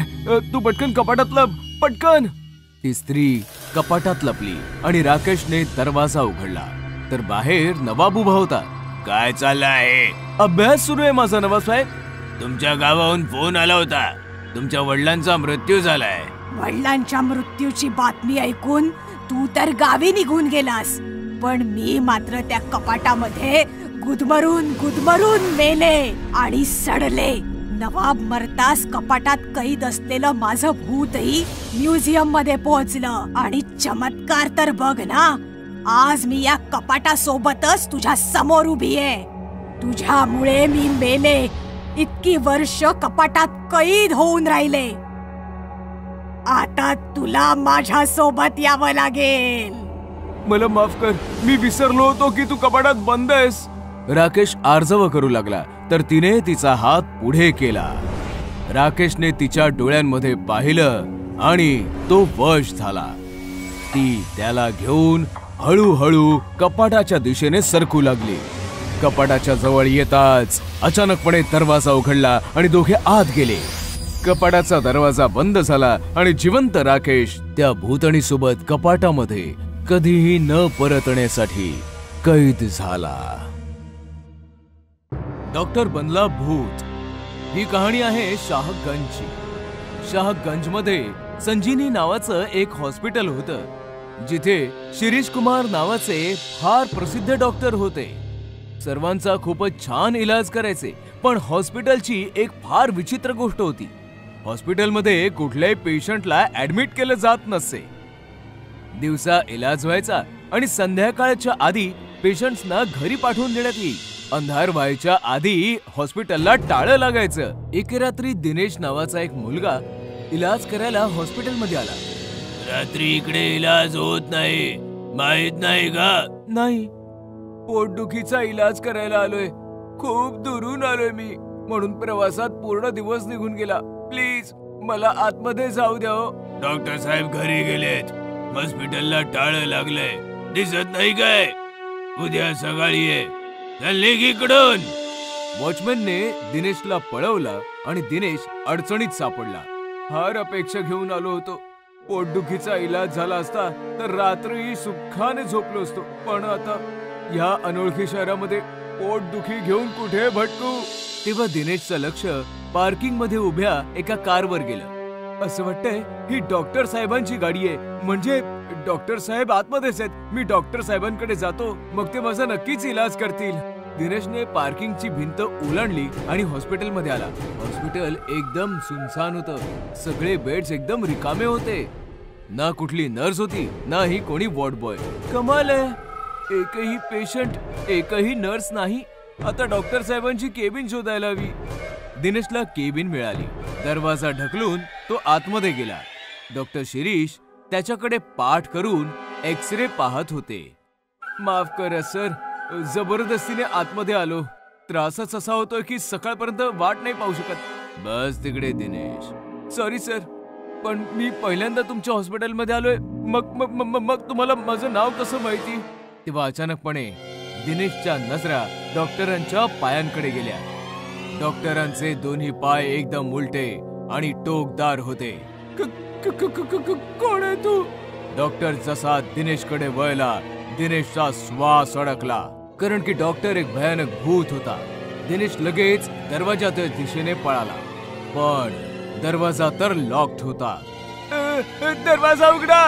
S3: तू पटकन कपाटात लप, पटकन. ती स्त्री कपाटात लपली आणि राकेशने दरवाजा उघडला तर बाहेर नवाब उभा होता. काय चाललं आहे? अभ्यास सुरू आहे माझा नवाब साहेब. तुमच्या गावाहून फोन आला होता, तुमच्या वडिलांचा मृत्यू झालाय.
S4: वडिलांच्या मृत्यूची बातमी ऐकून तू तर गावी निघून गेलास, पण मी मात्र त्या कपाटामध्ये गुदमरून मेले आणि सडले. नवाब मरतास कपाटात कैद असलेलं माझं भूतही म्युझियम मध्ये पोहोचलं. आणि चमत्कार तर बघ ना, आज मी या कपाटासोबतच तुझ्या समोर उभी आहे. तुझ्यामुळे मी मेले, इतकी वर्ष कपाटात कैद होऊन राहिले. आता तुला माझ्या सोबत यावं लागेल.
S3: मला माफ कर, मी विसरलो होतो की तू कपाटात बंद आहेस. राकेश आर्जव करू लागला तर तिने तिचा हात पुढे केला. राकेशने तिच्या डोळ्यांमध्ये पाहिलं आणि तो वश झाला. ती त्याला घेऊन हळूहळू कपाटाच्या दिशेने सरकू लागली. कपाटाच्या जवळ येताच अचानकपणे दरवाजा उघडला आणि दोघे आत गेले. कपाटाचा दरवाजा बंद झाला आणि जिवंत राकेश त्या भूतणीसोबत कपाटामध्ये कधीही न परतण्यासाठी कैद झाला. डॉक्टर बनला भूत ही कहाणी आहे शाहगंजची. शाहगंजमध्ये संजीवनी नावाचं एक हॉस्पिटल होतं, जिथे शिरीष कुमार नावाचे फार प्रसिद्ध डॉक्टर होते. सर्वांचा खूपच छान इलाज करायचे. पण हॉस्पिटलची एक फार विचित्र गोष्ट होती. हॉस्पिटलमध्ये कुठल्याही पेशंटला ऍडमिट केलं जात नसे. दिवसा इलाज व्हायचा आणि संध्याकाळच्या आधी पेशंट्सना घरी पाठवून देण्यात येईल. अंधार व्हायच्या आधी हॉस्पिटलला टाळं लागायचं. एके रात्री दिनेश नावाचा एक मुलगा इलाज करायला हॉस्पिटलमध्ये आला. रात्री इकडे इलाज होत नाही, माहित नाही का? नाही, पोटदुखीचा इलाज करायला आलोय. खूप दुरून आलोय मी, म्हणून प्रवासात पूर्ण दिवस निघून गेला. प्लीज मला आतमध्ये जाऊ द्या. डॉक्टर साहेब घरी गेलेत, हॉस्पिटलला टाळं लागलंय, दिसत नाही काय? उद्या सकाळी ये. इकडून. वॉचमॅनने दिनेशला पळवला आणि दिनेश अडचणीत सापडला. फार अपेक्षा घेऊन आलो होतो. पोटदुखीचा इलाज झाला असता तर रात्री सुखाने झोपलो असतो. पण आता या अनोळखी शहरामध्ये पोटदुखी घेऊन कुठे भटकू? तेव्हा दिनेशचं लक्ष पार्किंग मध्ये उभ्या एका कारवर गेलं. असं वाटतंय ही डॉक्टर साहेबांची गाडी आहे. म्हणजे डॉक्टर साहेब आतमध्येच आहेत. मी डॉक्टर साहेबांकडे जातो, मग ते माझा नक्कीच इलाज करतील. दिनेशने पार्किंगची भिंत ओलांडली आणि हॉस्पिटलमध्ये आला. हॉस्पिटल एकदम सुनसान होतं. सगळे बेड्स एकदम रिकामे होते. ना कुठली नर्स होती, ना ही कोणी वॉर्ड बॉय. कमाल आहे, एकही पेशंट, एकही नर्स नाही.
S5: आता डॉक्टर साहेबांची केबिन शोधायला हवी. दिनेशला केबिन मिळाली. दरवाजा ढकलून तो आतमध्ये गेला. डॉक्टर शिरीष त्याच्याकडे पाठ करून एक्सरे पाहत होते. माफ करा सर, जबरदस्तीने आतमध्ये आलो. त्रासच असा होतोय की सकाळपर्यंत वाट नाही पाहू शकत. बस तिकडे दिनेश. सॉरी सर, पण मी पहिल्यांदा तुमच्या हॉस्पिटलमध्ये आलोय. मग तुम्हाला माझं नाव कसं माहिती? तेव्हा अचानकपणे दिनेशच्या नजरा डॉक्टरांच्या पायांकडे गेल्या. डॉक्टरांचे दोन्ही पाय एकदम उलटे आणि टोकदार होते. कोण आहे तू? डॉक्टर जसा दिनेशकडे वळला, दिनेशचा श्वास अडकला, कारण की डॉक्टर एक भयानक भूत होता. दिनेश लगेच दरवाजाच्या दिशेने पळाला, पण दरवाजा तर लॉक्ड होता. दरवाजा उघडा,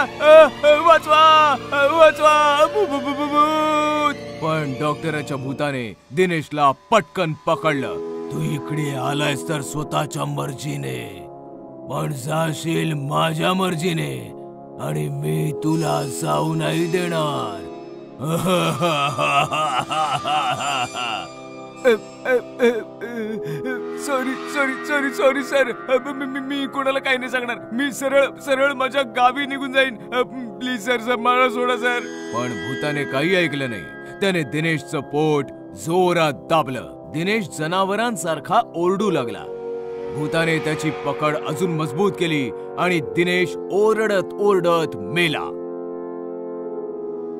S5: वाचवा वाचवा, भूत. पण डॉक्टराच्या भूताने दिनेशला पटकन पकडलं. तू इकडे आलायस तर स्वतःच्या मर्जीने, पण जाशील माझ्या मर्जीने, आणि मी तुला जाऊ नाही देणार. सॉरी सर, मी कोणाला काही नाही सांगणार. मी सरळ माझ्या गावी निघून जाईन. प्लीज सर, मला सोडा सर. पण भूताने काही ऐकलं नाही. त्याने दिनेशचं पोट जोरात दाबलं. दिनेश जनावरांसारखा ओरडू लागला. भूताने त्याची पकड अजून मजबूत केली आणि दिनेश ओरडत ओरडत मेला.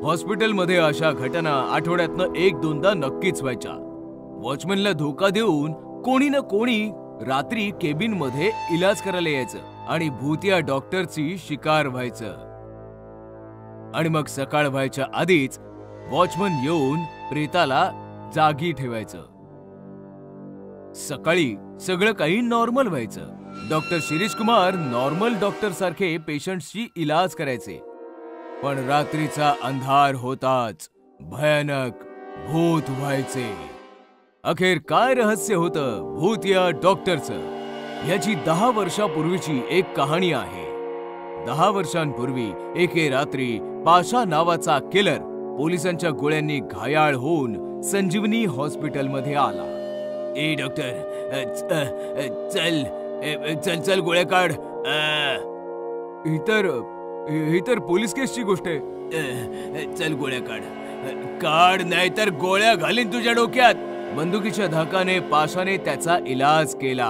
S5: हॉस्पिटलमध्ये अशा घटना आठवड्यातनं 1-2दा नक्कीच व्हायच्या. वॉचमॅनला धोका देऊन कोणी ना कोणी रात्री केबिन मध्ये इलाज करायला यायचं आणि भूत या डॉक्टरची शिकार व्हायचं. आणि मग सकाळ व्हायच्या आधीच वॉचमन येऊन प्रेताला जागी ठेवायचं. सकाळी सगळं काही नॉर्मल व्हायचं. Doctor Shirish Kumar normal doctor सारखे पेशंट्सची इलाज करायचे. पण रात्रीचा अंधार होताच भयानक भूत व्हायचे. अखेर काय रहस्य होतं भूत या डॉक्टरचं, याची 10 वर्षापूर्वीची एक कहाणी आहे. 10 वर्षांपूर्वी एके रात्री पाशा नावाचा किलर पोलिसांच्या गोळ्यांनी घायाळ होऊन संजीवनी हॉस्पिटलमध्ये आला. ए डॉक्टर, चल गोळ्या काढ. ही तर पोलीस केसची गोष्ट आहे. चल गोळ्या काढ नाही तर गोळ्या घालीन तुझ्या डोक्यात. बंदुकीच्या धाकाने पाशाने त्याचा इलाज केला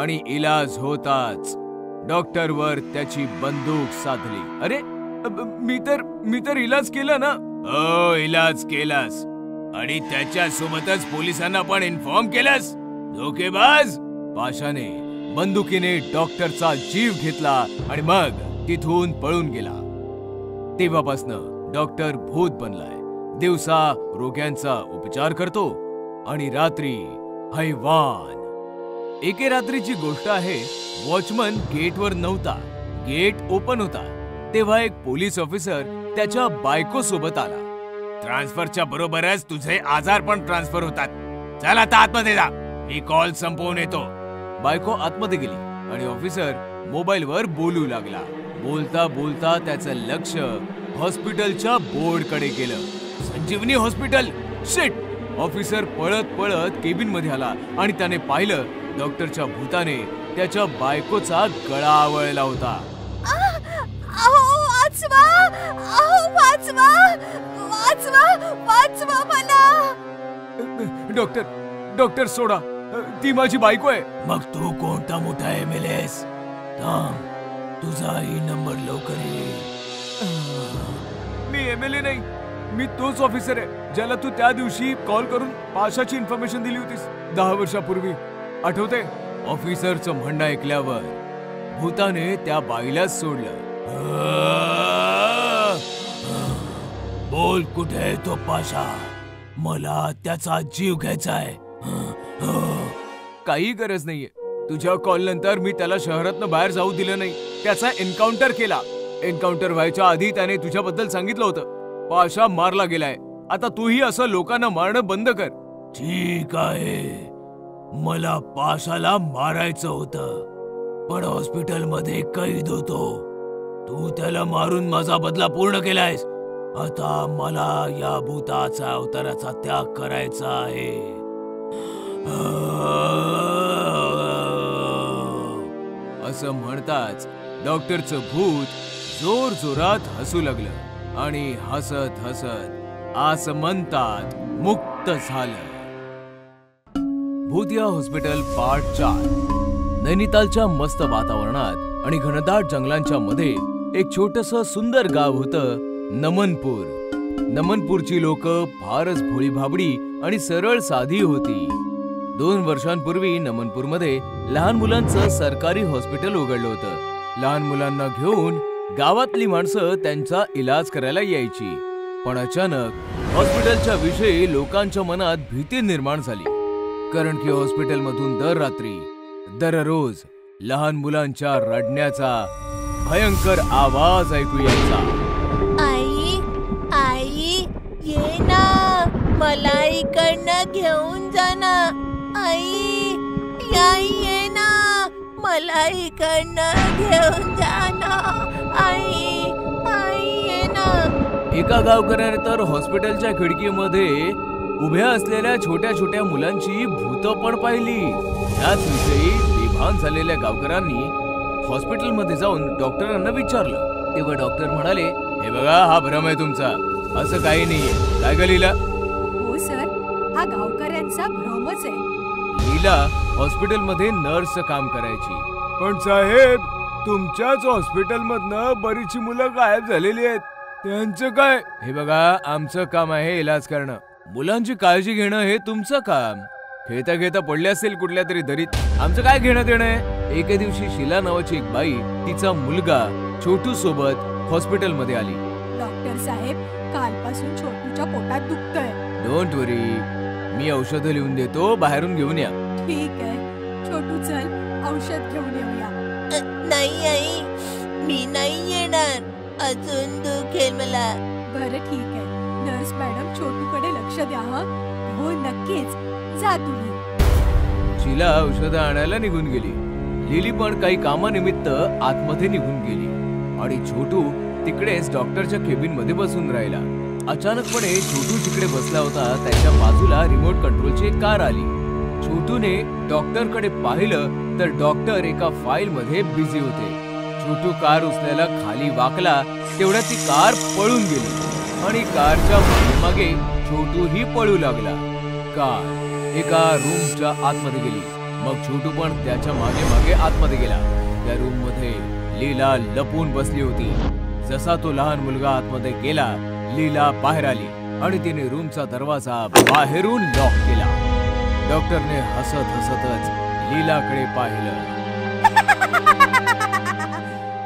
S5: आणि इलाज होताच डॉक्टरवर त्याची बंदूक साधली. अरे मी तर इलाज केला ना. हो, इलाज केलास आणि त्याच्या सोबतच पोलिसांना पण इन्फॉर्म केलास. धोकेबाज. पाशाने बंदुकीने डॉक्टरचा जीव घेतला आणि मग तिथून पळून गेला. तेव्हापासनं डॉक्टर भूत बनलाय. दिवसा रोग्यांचा उपचार करतो आणि रात्री हैवान. एके रात्रीची गोष्ट आहे. वॉचमन गेटवर नव्हता. गेट ओपन होता. तेव्हा एक पोलीस ऑफिसर त्याच्या बायको सोबत आला. ट्रान्सफरच्या बरोबरच तुझे आजार पण ट्रान्सफर होतात. चल आता आतमध्ये जा, मी कॉल संपवून येतो. बायको आतमध्ये गेली आणि ऑफिसर मोबाईलवर बोलू लागला. बोलता बोलता त्याचं लक्ष हॉस्पिटलच्या बोर्डकडे गेलं. संजीवनी हॉस्पिटल. शिट. ऑफिसर पळत पळत केबिन मध्ये आला आणि त्याने पाहिलं डॉक्टरच्या भूताने त्याच्या बायकोचा गळा आवळला होता. डॉक्टर सोडा, ती माझी बायको आहे. मग तू कोणता मोठा एमएलएस? तुझाही नंबर लवकर येईल. मी एमएलए नाही, मी तोच ऑफिसर आहे ज्याला तू त्या दिवशी कॉल करून पाशाची इन्फॉर्मेशन दिली होतीस 10 वर्षापूर्वी. आठवते? ऑफिसरचं म्हणणं ऐकल्यावर भूताने त्या बाईलाच सोडलं. बोल, कुठे आहे तो पाशा? मला त्याचा जीव घ्यायचा आहे. काही गरज नाहीये. तुझ्या कॉल नंतर मी त्याला शहरातनं बाहेर जाऊ दिलं नाही. त्याचा एन्काउंटर केला. एन्काउंटर व्हायच्या आधी त्याने तुझ्याबद्दल सांगितलं होतं. पाशा मारला गेलाय. आता तूही असं लोकांना मारणं बंद कर. ठीक आहे, मला पाशाला मारायचं होतं, पण हॉस्पिटलमध्ये कैद होतो. तू त्याला मारून माझा बदला पूर्ण केलायस आता मला या भूताचा अवताराचा त्याग करायचा आहे. असं म्हणताच डॉक्टरचं भूत जोर जोरात हसू लागलं आणि हसत हसत आसमंतात मुक्त झालं. भूतिया हॉस्पिटल पार्ट 4. नैनितालच्या मस्त वातावरणात आणि घनदाट जंगलांच्या मध्ये एक छोटंसं सुंदर गाव होतं, नमनपूर. नमनपूरची लोक फारच भोळी भाबडी आणि सरळ साधी होती. 2 वर्षांपूर्वी नमनपूरमध्ये लहान मुलांचं सरकारी हॉस्पिटल उघडलं होतं. लहान मुलांना घेऊन गावातली माणसं त्यांचा इलाज करायला यायची. पण अचानक हॉस्पिटलच्या विषयी लोकांच्या मनात भीती निर्माण झाली. कारण की हॉस्पिटलमधून दर रात्री दररोज लहान मुलांच्या रडण्याचा भयंकर आवाज ऐकू यायचा.
S6: आई आई ये ना, मला इकडनं घेऊन जा ना. आई आई ये ना, मला इकडनं घेऊन जा ना. आई आई ये ना.
S5: एका गावकऱ्याने तर हॉस्पिटलच्या खिडकीमध्ये उभ्या असलेल्या छोट्या छोट्या मुलांची भूतं पण पाहिली. याच विषयी बेभान झालेल्या गावकऱ्यांनी हॉस्पिटलमध्ये जाऊन डॉक्टरांना विचारलं. तेव्हा डॉक्टर म्हणाले, हे बघा, हा भ्रम आहे तुमचा, असं काही नाहीये. काय ग लीला?
S4: हो सर, हा गावकऱ्यांचा भ्रमच आहे.
S5: लीला हॉस्पिटलमध्ये नर्सचं काम करायची. पण साहेब, तुमच्याच हॉस्पिटलमधनं बरीचशी मुलं गायब झालेली आहेत, त्यांचं काय? हे बघा, आमचं काम आहे इलाज करणं. मुलांची काळजी घेणं हे तुमचं काम. खेळता खेळता पडले असेल कुठल्या तरी दरीत, आमचं काय घेणं देणं आहे? एके दिवशी शीला नावाची एक बाई तिचा मुलगा छोटू सोबत हॉस्पिटलमध्ये आली.
S4: डॉक्टर साहेब, कालपासून छोटूच्या पोटात दुखतंय.
S5: डोंट वरी, मी औषधं लिहून देतो, बाहेरून घेऊन या.
S4: ठीक आहे छोटू, चल औषध घेऊन येऊया.
S6: नाही आई, मी नाही येणार, अजून दुखेल मला.
S4: बरं ठीक आहे, नर्स मॅडम छोटूकडे लक्ष द्या. हो नक्कीच, जा तुम्ही.
S5: शीला औषधं आणायला निघून गेली. लिली पण काही कामानिमित्त आतमध्ये निघून गेली आणि छोटू तिकडेच डॉक्टरच्या केबिन मध्ये बसून राहिला. अचानकपणे छोटू जिकडे बसला होता त्याच्या बाजूला रिमोट कंट्रोलची एक कार आली. छोटूने डॉक्टरकडे पाहिलं तर डॉक्टर एका फाईल मध्ये बिझी होते. छोटू कार उचलायला खाली वाकला तेवढ्या ती कार पळून गेली आणि कारच्या मागे छोटूही पळू लागला. कार एका रूमच्या आतमध्ये गेली. मग छोटू पण त्याच्या मागे मागे आतमध्ये गेला. त्या रूम मध्ये लीला लपून बसली होती. जसा तो लहान मुलगा आतमध्ये गेला, लीला बाहेर आली आणि तिने रूमचा दरवाजा बाहेरून लॉक केला. डॉक्टरने हसत हसतच लीलाकडे पाहिलं.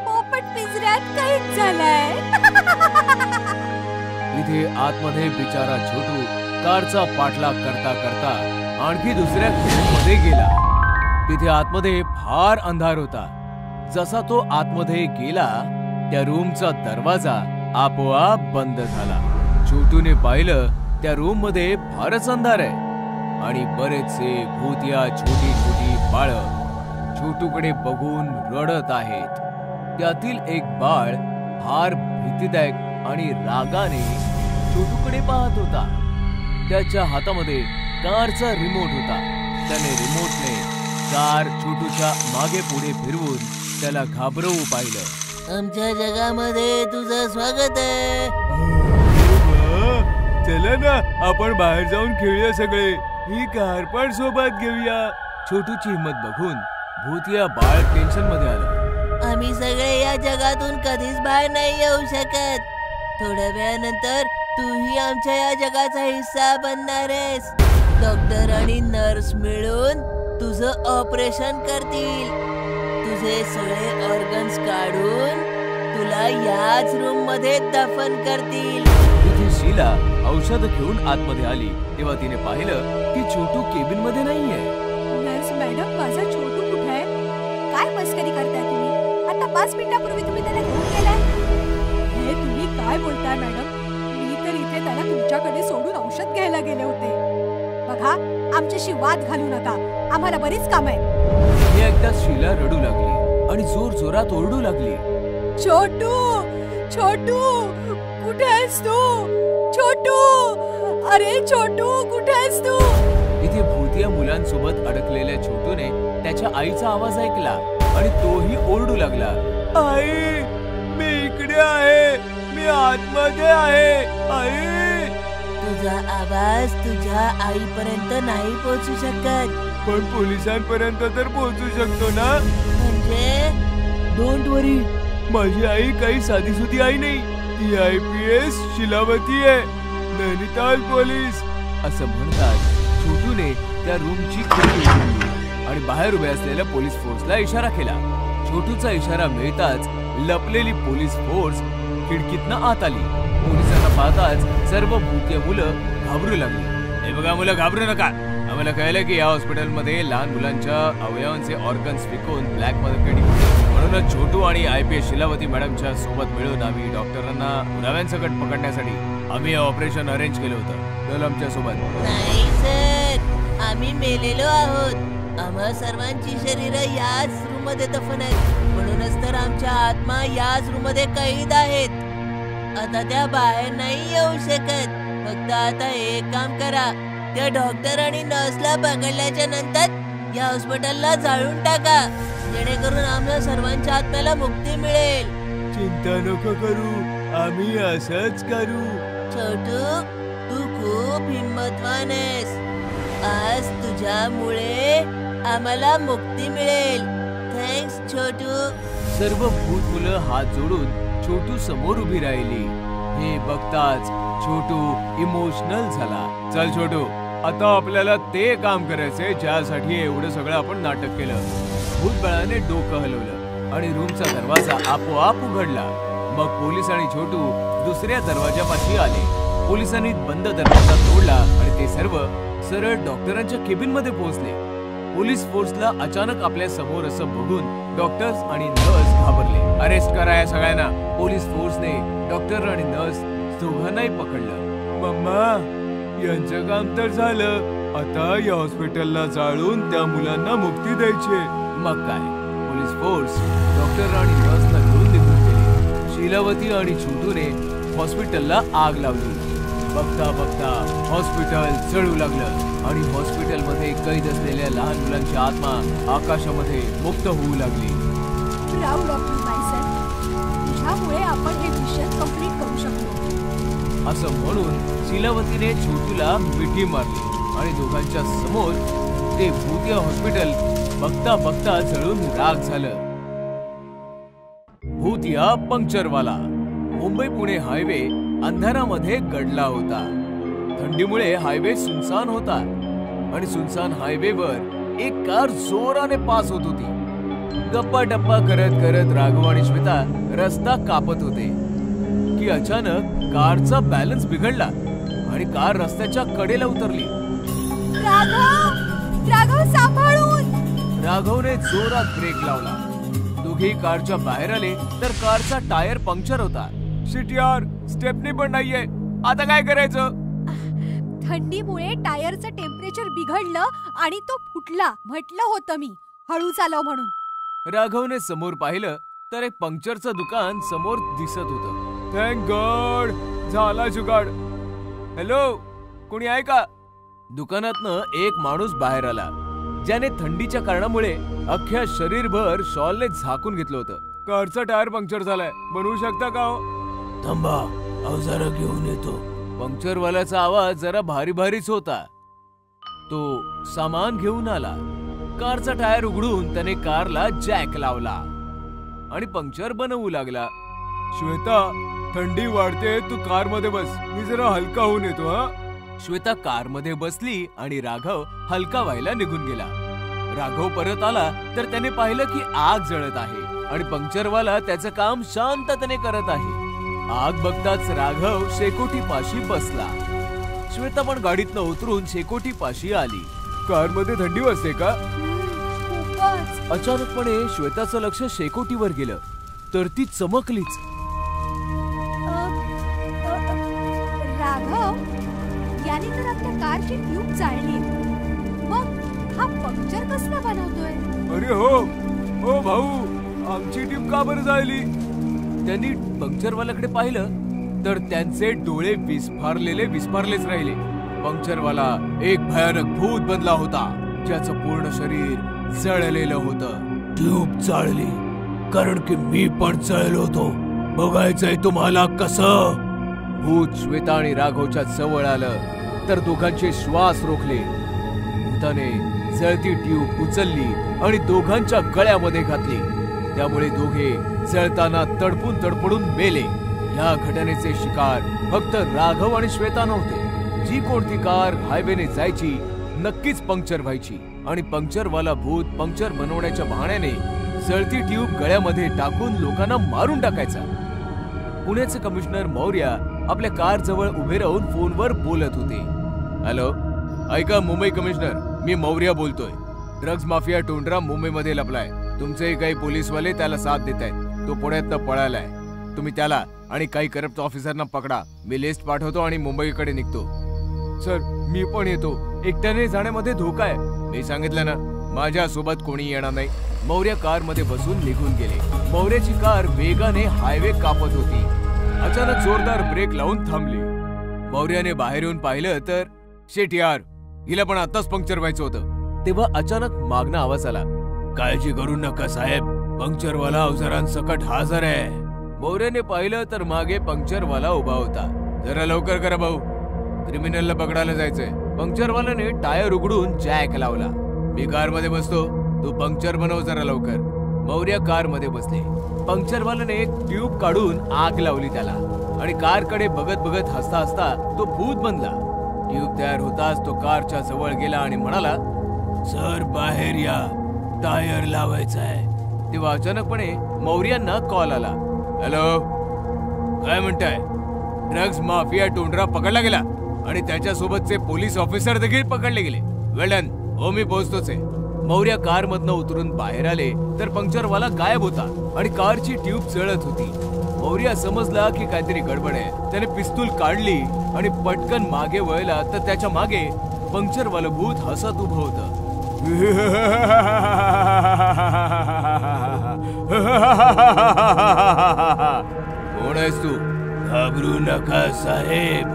S4: पोपट पिंजऱ्यात कैद झालाय.
S5: इथे आतमध्ये बिचारा छोटू कारचा पाठलाग करता करता आणखी दुसऱ्या खोलीमध्ये गेला. तिथे आतमध्ये फार अंधार होता. जसा तो आतमध्ये गेला त्या रूमचा दरवाजा आपोआप बंद झाला. छोटूने पाहिलं त्या रूम मध्ये फारच अंधार आहे आणि बरेचसे भूतिया छोटी छोटी बाळं छोटूकडे बघून रडत आहेत. त्यातील एक बाळ फार भीतीदायक आणि रागाने छोटूकडे पाहत होता. त्याच्या हातामध्ये कारचा रिमोट होता. त्याने रिमोटने कार छोटूच्या मागे पुढे फिरवून त्याला घाबरवू पाहिलं.
S6: आमच्या जगामध्ये तुझं स्वागत आहे.
S5: चला ना, आपण बाहेर जाऊन खेळूया सगळे. ही कार पण सोबत घेऊया. छोटूची हिंमत बघून भूतिया बाळ टेन्शन मध्ये आलं.
S6: आम्ही सगळे या जगातून कधीच बाहेर नाही येऊ शकत. थोड्या वेळानंतर तूही आमच्या या जगाचा हिस्सा बनणार आहेस. डॉक्टर आणि नर्स मिळून तुझं ऑपरेशन करतील. तुझे सगळे ऑर्गन्स काढून तुला याच रूम मध्ये दफन करतील.
S5: तिथे शीला औषध घेऊन आतमध्ये आली तेव्हा तिने पाहिलं की छोटू केबिन मध्ये नाहीये.
S4: नर्स मॅडम, माझा छोटू कुठे आहे? काय मस्करी करताय तुम्ही? आता 5 मिनिटापूर्वी तुम्ही त्याला घेऊन गेलाय. हे तुम्ही काय बोलताय मॅडम? मी तर इथे त्याला तुमच्याकडे सोडून औषध घ्यायला गेले होते. बघा, आमच्याशी वाद घालू नका, आम्हाला बरीच काम आहे.
S5: ही एकदा शीला रडू लागली आणि जोर जोरात ओरडू लागली.
S4: छोटू, छोटू, कुठे आहेस तू? छोटू, अरे छोटू, कुठे आहेस तू?
S3: इथे भूतिया मुलांसोबत अडकलेल्या छोटूने त्याच्या आईचा आवाज ऐकला आणि तोही ओरडू लागला, आई, मी इकडे आहे, मी आतमध्ये आहे, आई.
S6: तुझा आवाज तुझ्या आईपर्यंत नाही पोहोचू शकत.
S3: पण पोलिसांपर्यंत तर पोहोचू शकतो ना?
S6: म्हणजे
S3: डोंट वरी, माझी आई काही साधीसुधी आई नाही. ती IPS शिलावती आहे, नैनिताल पोलीस. असं म्हणतात छोटूने त्या रूमची खिडकी उघडली आणि बाहेर उभे असलेल्या पोलीस फोर्सला इशारा केला. छोटूचा इशारा मिळताच लपलेली पोलीस फोर्स खिडकीतनं आत आली. पोलिसांना पाहताच सर्व भूतिया मुलं घाबरू लागली. हे बघा मुलं, घाबरू नका. आम्हाला कळलं की या हॉस्पिटलमध्ये लहान मुलांच्या अवयवांचे ऑर्गन्स विकून ब्लॅक मार्केटिंग होते. म्हणूनच छोटू आणि IPS शिलावती मॅडमच्या सोबत मिळून आम्ही डॉक्टरांना पुराव्यांसकट पकडण्यासाठी आम्ही ऑपरेशन अरेंज केलं होतं. चल आमच्या सोबत.
S6: नाही सर, आम्ही मेलेलो आहोत. आम्हा सर्वांची शरीरं याच रूम मध्ये दफन आहेत. म्हणूनच तर आमच्या आत्मा याच रूम मध्ये कैद आहेत. आता त्या बाहेर नाही येऊ शकत. फक्त आता एक काम करा, त्या डॉक्टर आणि नर्सला पकडल्याच्या नंतर या हॉस्पिटलला जाळून टाका, जेणेकरून आम्हाला सर्वांच्या आत्म्याला मुक्ती मिळेल.
S3: चिंता नको करू, आम्ही असंच करू.
S6: छोटू, तू खूप हिम्मतवान आहेस. आज तुझ्यामुळे आम्हाला मुक्ती मिळेल. थँक्स छोटू.
S3: सर्व भूत मुलं हात जोडून छोटू समोर उभी राहिली. हे बघताच छोटू इमोशनल झाला. चल छोटू, आता आपल्याला ते काम करायचंय ज्यासाठी एवढं सगळं आपण नाटक केलं. भूतबळाने डोकं हलवलं आणि रूमचा दरवाजा आपोआप उघडला. मग पोलीस आणि छोटू दुसऱ्या दरवाजापाशी आले. पोलिसांनी बंद दरवाजा तोडला आणि ते सर्व सरळ डॉक्टरांच्या केबिन मध्ये पोहोचले. पोलीस फोर्सला अचानक आपल्या समोर असं बघून डॉक्टर्स आणि नर्स घाबरले. अरेस्ट करा या सगळ्यांना. पोलीस फोर्सने डॉक्टर आणि नर्स दोघांनाही पकडलं. मम्मा, यांचं काम तर झालं. आता या हॉस्पिटलला जाळून त्या मुलांना मुक्ती द्यायची. मग काय, पोलीस फोर्स डॉक्टर आणि नर्सला घेऊन निघून गेले. शीलावती आणि छोटूने हॉस्पिटलला आग लावली. बघता बघता हॉस्पिटल जळू लागलं आणि हॉस्पिटलमध्ये कैद असलेल्या लहान मुलांची आत्मा आकाशामध्ये मुक्त होऊ लागली.
S4: राव डॉक्टर बायसन, तुझ्यामुळे आपण हे मिशन कंप्लीट करू शकलो.
S3: असं म्हणून शीलावतीने छोटूला मिठी मारली आणि दोघांच्या समोर ते भूतिया हॉस्पिटल बघता बघता जळून राख झालं. भूतिया पंक्चरवाला. मुंबई पुणे हायवे अंधारामध्ये गडला होता. थंडीमुळे हायवे सुनसान होता आणि सुनसान हायवेवर एक कार जोराने पास होत होती. गप्पा टप्पा करत करत राघव आणि श्वेता रस्ता कापत होते की अचानक कारचा बॅलन्स बिघडला आणि कार रस्त्याच्या कडेला उतरली.
S4: राघव, सांभाळून.
S3: राघवने जोरात ब्रेक लावला. दोघेही कारच्या बाहेर आले तर कारचा टायर पंक्चर होता. शिट यार, स्टेपनी पण नाहीये. आता काय करायचं?
S4: थंडीमुळे टायरचं टेम्परेचर बिघडलं आणि तो फुटला. म्हटलं होतं मी हळू चालव म्हणून.
S3: राघवने समोर पाहिलं तर एक पंक्चरचं दुकान समोर दिसत होतं. थँक गॉड, झाला जुगाड. हॅलो, कोणी आहे का? दुकानातनं एक माणूस बाहेर आला ज्याने थंडीच्या कारणामुळे अख्ख्या शरीरभर शॉलने झाकून घेतलं होतं. कारचा टायर पंक्चर झालाय, बनवू शकता का हो?
S5: थांबा, अवजार घेऊन येतो.
S3: पंक्चरवाल्याचा आवाज जरा भारी भारीच होता. तो सामान घेऊन आला. कारचा टायर उघडून त्याने कारला जॅक लावला आणि पंक्चर बनवू लागला. श्वेता, थंडी वाढते, तू कार मध्ये बस, मी जरा हलका होऊन येतो. हा. श्वेता कार मध्ये बसली आणि राघव हलका व्हायला निघून गेला. राघव परत आला तर त्याने पाहिलं की आग जळत आहे आणि पंक्चरवाला त्याचं काम शांततेने करत आहे. आग बघताच राघव शेकोटी पाशी बसला. श्वेता पण गाडीतनं उतरून शेकोटी पाशी आली. कार मध्ये थंडी वाजते का? अचानकपणे श्वेताचं लक्ष शेकोटीवर गेलं तर ती चमकलीच.
S4: राघव, याने तर आपल्या कारची ट्यूब जाळली. मग हा पंक्चर कसला बनवतोय?
S3: अरे हो भाऊ, आमची ट्यूब का बरं जाळली? त्यांनी पंक्चरवाल्याकडे पाहिलं तर त्यांचे डोळे विस्फारलेच राहिले. पंक्चरवाला एक भयानक भूत बनला होता, ज्याचं पूर्ण शरीर जळलेलं होतं. ट्यूब चाळली, कारण की मी पण जळलो होतो. बघायचंय तुम्हाला कसं? भूत श्वेता आणि राघवच्या जवळ आलं तर दोघांचे श्वास रोखले. भूताने जळती ट्यूब उचलली आणि दोघांच्या गळ्यामध्ये घातली. त्यामुळे दोघे जळताना तडपडून मेले. या घटनेचे शिकार फक्त राघव आणि श्वेता नव्हते. जी कोणती कार हायवेने जायची नक्कीच पंक्चर व्हायची आणि पंक्चरवाला भूत पंक्चर बनवण्याच्या बहाण्याने जळती ट्यूब गळ्यामध्ये टाकून लोकांना मारून टाकायचा. पुण्याचे कमिशनर मौर्य आपल्या कार जवळ उभे राहून फोनवर बोलत होते. हॅलो, ऐका मुंबई कमिशनर, मी मौर्य बोलतोय. ड्रग्ज माफिया टोंडरा मुंबईमध्ये लपलाय. तुमचे काही पोलीसवाले त्याला साथ देत आहेत. तो पुण्यातनं पळालाय. तुम्ही त्याला आणि काही करप्ट ऑफिसरना पकडा. मी लिस्ट पाठवतो आणि मुंबईकडे निघतो. सर, मी पण येतो. एकट्याने जाण्यामध्ये धोका आहे. मी सांगितलं ना, माझ्या सोबत कोणी येणार नाही. मौर्य कार मध्ये बसून निघून गेले. मौर्याची कार वेगाने हायवे कापत होती. अचानक जोरदार ब्रेक लावून थांबली. मौर्याने बाहेर येऊन पाहिलं तर शेट यार, हिला पण आताच पंक्चर व्हायचं होतं. तेव्हा अचानक मागणं आवाज आला. काळजी करू नका साहेब, पंक्चरवाला अवजारांसकट हजर आहे. मौर्याने पाहिलं तर मागे पंक्चरवाला उभा होता. जरा लवकर करा भाऊ, क्रिमिनलला पकडायला जायचंय. पंक्चरवाल्याने टायर उघडून जॅक लावला. मी कार मध्ये बसतो, तू पंक्चर बनव जरा लवकर. मौर्य कार मध्ये बसले. पंक्चरवाल्याने एक ट्यूब काढून आग लावली त्याला आणि कारकडे बघत हसता तो भूत बनला. ट्यूब तयार होताच तो कारच्या जवळ गेला आणि म्हणाला, सर बाहेर या, टायर लावायचा आहे. तेव्हा अचानकपणे मौर्यांना कॉल आला. हॅलो, काय म्हणताय? ड्रग्ज माफिया टोंडरा पकडला गेला आणि त्याच्यासोबतचे पोलीस ऑफिसर देखील पकडले गेले. वेल डन. हो, मी पोहोचतोच आहे. मौर्य कार मधनं उतरून बाहेर आले तर पंक्चरवाला गायब होता आणि कारची ट्यूब जळत होती. मौर्य समजला की काहीतरी गडबड आहे. त्याने पिस्तूल काढली आणि पटकन मागे वळला तर त्याच्या मागे पंक्चरवालं भूत हसत उभं होतं. कोण आहेस तू? घाबरू नका साहेब,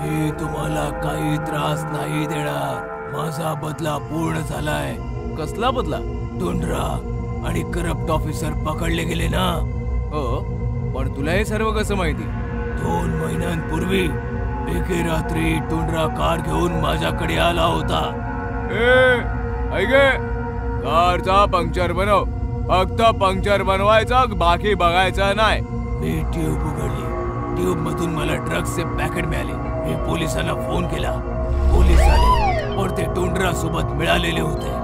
S3: मी तुम्हाला काही त्रास नाही देणार. माझा बदला पूर्ण झालाय. कसला बदला? टोंडरा आणि करप्ट ऑफिसर पकडले गेले ना. हो, पण तुला हे सर्व कसं माहिती? 2 महिन्यांपूर्वी एके रात्री टोंडरा कार घेऊन माझ्याकडे आला होता. कारचा पंक्चर बनव, फक्त पंक्चर बनवायचा, बाकी बघायचा नाही. मी ट्यूब उघडली. ट्यूब मधून मला ड्रग्जचे पॅकेट मिळाले. मी पोलिसांना फोन केला. पोलीस आले पण ते टोंडरा सोबत मिळालेले होते.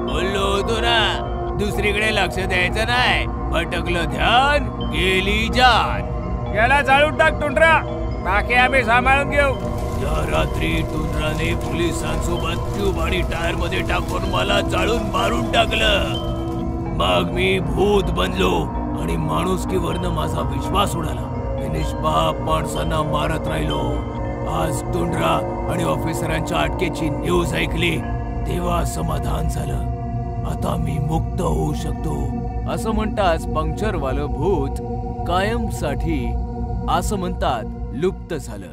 S3: बोललो होतो ना, दुसरीकडे लक्ष द्यायचं नाही. भटकलं ध्यान, गेली जान. याला जाळून टाक टोंडरा, बाकी आम्ही सांभाळून घेऊ. या रात्री टोंडराने पोलिसांसोबत ट्यूब आणि टायर मध्ये टाकून मला जाळून मारून टाकलं. मग मी भूत बनलो आणि माणुसकीवरनं माझा विश्वास उडाला. मी निष्पाप माणसांना मारत राहिलो. आज टोंडरा आणि ऑफिसरांच्या अटकेची न्यूज ऐकली तेव्हा समाधान झालं. आता मी मुक्त होऊ शकतो. असं म्हणताच पंक्चरवालं भूत कायमसाठी असं म्हणतात लुप्त झालं.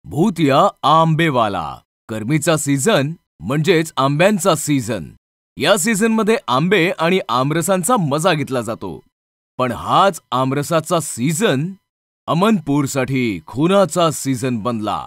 S3: भूत या आंबेवाला. गरमीचा सीझन म्हणजेच आंब्यांचा सीझन. या सीझन मध्ये आंबे आणि आमरसांचा मजा घेतला जातो. पण हाच आमरसाचा सीझन अमनपूरसाठी खुनाचा सीझन बनला.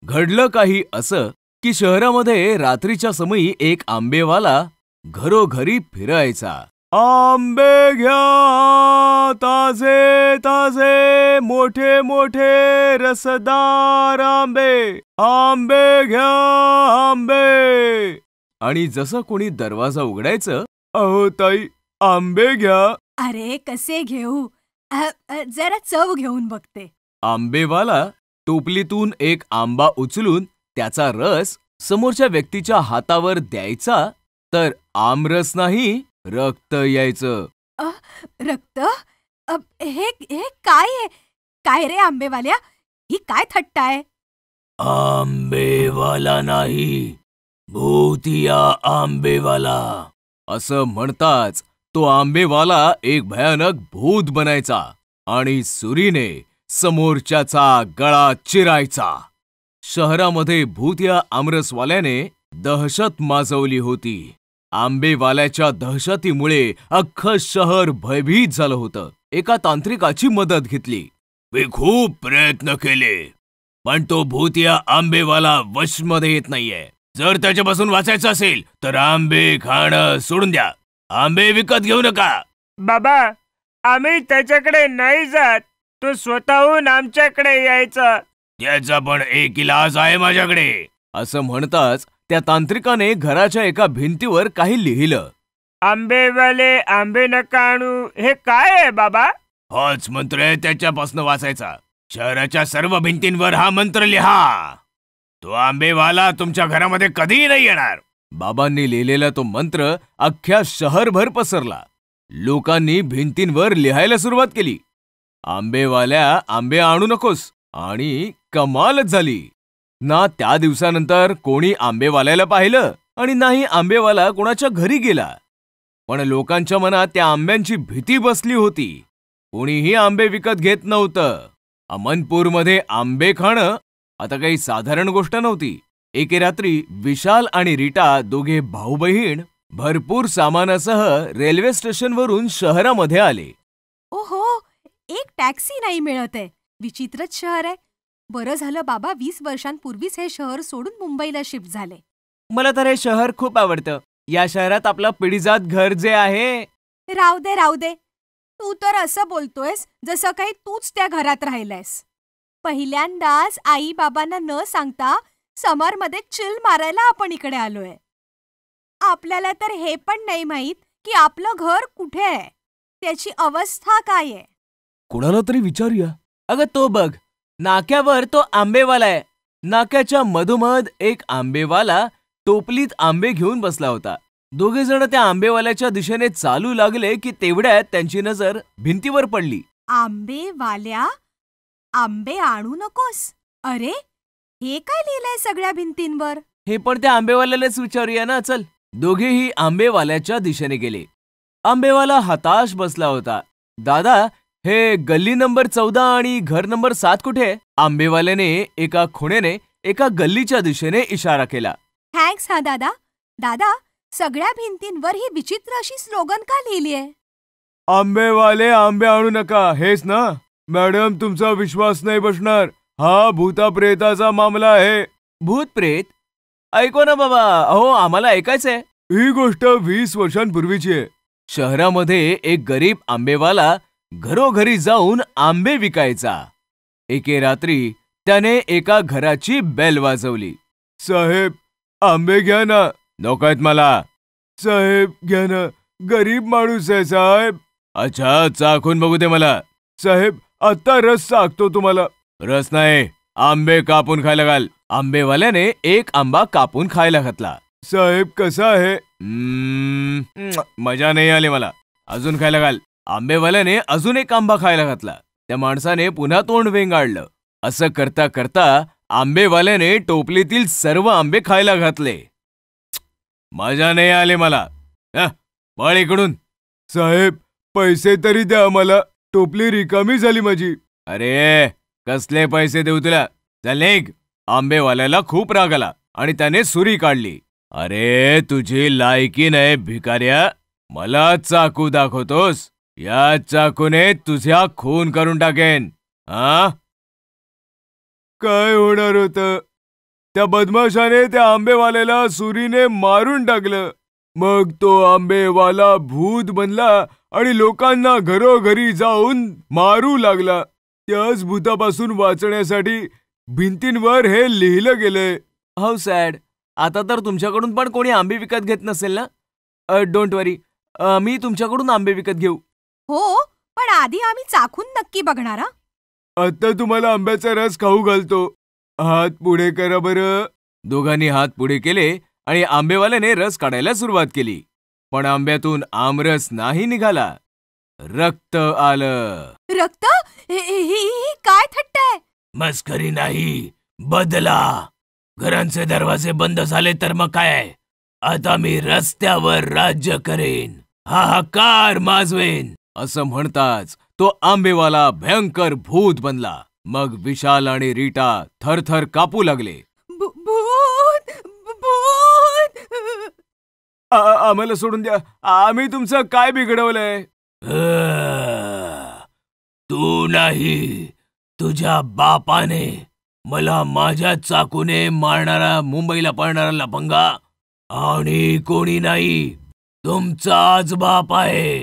S3: घडलं काही असं की शहरामध्ये रात्रीच्या समयी एक आंबेवाला घरोघरी फिरायचा. आंबे घ्या ताजे ताजे, मोठे मोठे रसदार आंबे, आंबे घ्या आंबे. आणि जसं कोणी दरवाजा उघडायचं, अहो ताई आंबे घ्या.
S4: अरे कसे घेऊ, जरा चव घेऊन बघते.
S3: आंबेवाला टोपलीतून एक आंबा उचलून त्याचा रस समोरच्या व्यक्तीच्या हातावर द्यायचा तर आमरस नाही, रक्त यायचं.
S4: रक्त? हे काय आहे? काय रे आंबेवाल्या, ही काय थट्टा आहे?
S3: आंबेवाला नाही, भूतिया आंबेवाला. असं म्हणताच तो आंबेवाला एक भयानक भूत बनायचा. आणि सुरीने समोरच्याचा गळा चिरायचा. शहरामध्ये भूत या आमरसवाल्याने दहशत माजवली होती. आंबेवाल्याच्या दहशतीमुळे अख्खं शहर भयभीत झालं होतं. एका तांत्रिकाची मदत घेतली. मी खूप प्रयत्न केले, पण तो भूत या आंबेवाला वशमध्ये येत नाहीये. जर त्याच्यापासून वाचायचं असेल तर आंबे खाणं सोडून द्या. आंबे विकत घेऊ नका.
S7: बाबा, आम्ही त्याच्याकडे नाही जात. तो स्वतःहून आमच्याकडे यायचा.
S3: त्याचा पण एक इलाज आहे माझ्याकडे. असं म्हणताच त्या तांत्रिकाने घराच्या एका भिंतीवर काही लिहिलं.
S7: आंबेवाले आंबे नका आणू. हे काय आहे बाबा?
S3: हाच मंत्र आहे, त्याच्यापासून वाचायचा. शहराच्या सर्व भिंतींवर हा मंत्र लिहा. तो आंबेवाला तुमच्या घरामध्ये कधीही नाही येणार. बाबांनी लिहिलेला तो मंत्र अख्ख्या शहरभर पसरला. लोकांनी भिंतींवर लिहायला सुरुवात केली, आंबेवाल्या आंबे आणू नकोस. आणि कमालच झाली. ना त्या दिवसानंतर कोणी आंबेवाल्याला पाहिलं आणि नाही आंबेवाला कोणाच्या घरी गेला. पण लोकांच्या मनात त्या आंब्यांची भीती बसली होती. कोणीही आंबे विकत घेत नव्हतं. अमनपूरमध्ये आंबे खाणं आता काही साधारण गोष्ट नव्हती. एके रात्री विशाल आणि रीटा दोघे भाऊ बहीण भरपूर सामानासह रेल्वे स्टेशनवरून शहरामध्ये आले.
S4: ओहो, एक टॅक्सी नाही मिळत आहे. विचित्रच शहर आहे. बरं झालं बाबा 20 वर्षांपूर्वीच हे शहर सोडून मुंबईला शिफ्ट झाले.
S5: मला तर हे शहर खूप आवडतं. या शहरात आपलं पिढीजात घर जे आहे.
S4: राहू दे राहू दे. तू तर असं बोलतोयस जसं काही तूच त्या घरात राहिलायस. पहिल्यांदाच आई बाबांना न सांगता समरमध्ये चिल मारायला आपण इकडे आलोय. आपल्याला तर हे पण नाही माहित की आपलं घर कुठे आहे, त्याची अवस्था काय आहे.
S3: कुणाला तरी विचारूया.
S5: अगं तो बघ, नाक्यावर तो आंबेवाला आहे. नाक्याच्या मधोमध एक आंबेवाला टोपलीत आंबे घेऊन बसला होता. दोघे जण त्या आंबेवाल्याच्या दिशेने चालू लागले की तेवढ्यात त्यांची नजर भिंतीवर पडली.
S4: आंबेवाल्या, आंबे आणू नकोस. अरे, हे काय लिहिलंय सगळ्या भिंतींवर?
S5: हे पण त्या आंबेवाल्यालाच विचारूया ना. चल. दोघेही आंबेवाल्याच्या दिशेने गेले. आंबेवाला हताश बसला होता. दादा, हे गल्ली नंबर 14 आणि घर नंबर 7 कुठे? आंबेवाल्याने एका खुणेने एका गल्लीच्या दिशेने इशारा केला.
S4: थँक्स हा दादा. दादा, सगळ्या भिंतींवर ही विचित्र अशी स्लोगन का लिहिली आहे?
S7: आंबेवाले आंबे आणू नका, हेच ना? मॅडम, तुमचा विश्वास नाही बसणार. हा भूताप्रेताचा मामला आहे.
S5: भूत प्रेत? ऐको ना बाबा. अहो, आम्हाला ऐकायचंय.
S7: ही गोष्ट 20 वर्षांपूर्वीची आहे.
S3: शहरामध्ये एक गरीब आंबेवाला घरोघरी जाऊन आंबे विकायचा. एके रात्री त्याने एका घराची बेल वाजवली.
S7: साहेब, आंबे घ्या ना.
S3: नकोयत मला.
S7: साहेब, घ्या ना. गरीब माणूस आहे साहेब.
S3: अच्छा, चाखून बघू दे मला.
S7: साहेब, आता रस सांगतो तुम्हाला.
S3: रस नाही, आंबे कापून खायला घाल. आंबेवाल्याने एक आंबा कापून खायला घातला.
S7: साहेब, कसा आहे?
S3: मजा नाही आली मला. अजून खायला घाल. आंबेवाल्याने अजून एक आंबा खायला घातला. त्या माणसाने पुन्हा तोंड वेंगाळलं. असं करता करता आंबेवाल्याने टोपलीतील सर्व आंबे खायला घातले. मजा नाही आली मला. वळ इकडून.
S7: साहेब, पैसे तरी द्या मला. टोपली रिकामी झाली माझी.
S3: अरे, कसले पैसे देऊ तुला? चल निघ. आंबेवाल्याला खूप राग आला आणि त्याने सुरी काढली. अरे, तुझी लायकी नाही भिकाऱ्या. मला चाकू दाखवतोस? या चाकूने तुझ्या खून करून टाकेन. हा?
S7: काय होणार होतं? त्या बदमाशाने त्या आंबेवाल्याला सुरीने मारून टाकलं. मग तो आंबेवाला भूत बनला आणि लोकांना घरोघरी जाऊन मारू लागला. त्याच भूतापासून वाचण्यासाठी भिंतींवर हे लिहिलं गेलंय.
S5: How sad. आता तर तुमच्याकडून पण कोणी आंबे विकत घेत नसेल ना? डोंट वरी, मी तुमच्याकडून आंबे विकत घेऊ.
S4: हो, पण आधी आम्ही चाखून नक्की बघणार.
S7: आता तुम्हाला आंब्याचा रस खाऊ घालतो. हात पुढे करा बरं.
S3: दोघांनी हात पुढे केले आणि आंबेवाल्याने रस काढायला सुरुवात केली. पण आंब्यातून आमरस नाही निघाला. रक्त आलं.
S4: रक्त? ही काय थट्ट आहे?
S3: मस्करी नाही, बदला. घरांचे दरवाजे बंद झाले तर मग काय? आता मी रस्त्यावर राज्य करेन, हाहाकार माजवेन. असं म्हणताच
S5: तो आंबेवाला भयंकर भूत बनला. मग विशाल आणि रीटा थरथर कापू लागले.
S4: भूत भूत.
S7: आम्हाला सोडून द्या. आम्ही तुमचं काय बिघडवलंय?
S5: तू नाही, तुझ्या बापाने मला माझ्या चाकूने मारणारा मुंबईला पळणारा लफंगा आणि कोणी नाही, तुमचाच बाप आहे.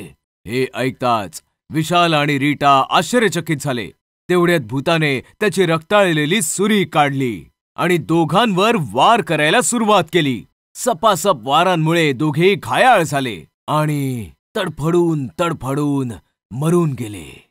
S5: हे ऐकताच विशाल आणि रीटा आश्चर्यचकित झाले. तेवढ्यात भूताने त्याची रक्ताळलेली सुरी काढली आणि दोघांवर वार करायला सुरुवात केली. सपासप वारांमुळे दोघेही घायाळ झाले आणि तडफडून तडफडून मरून गेले.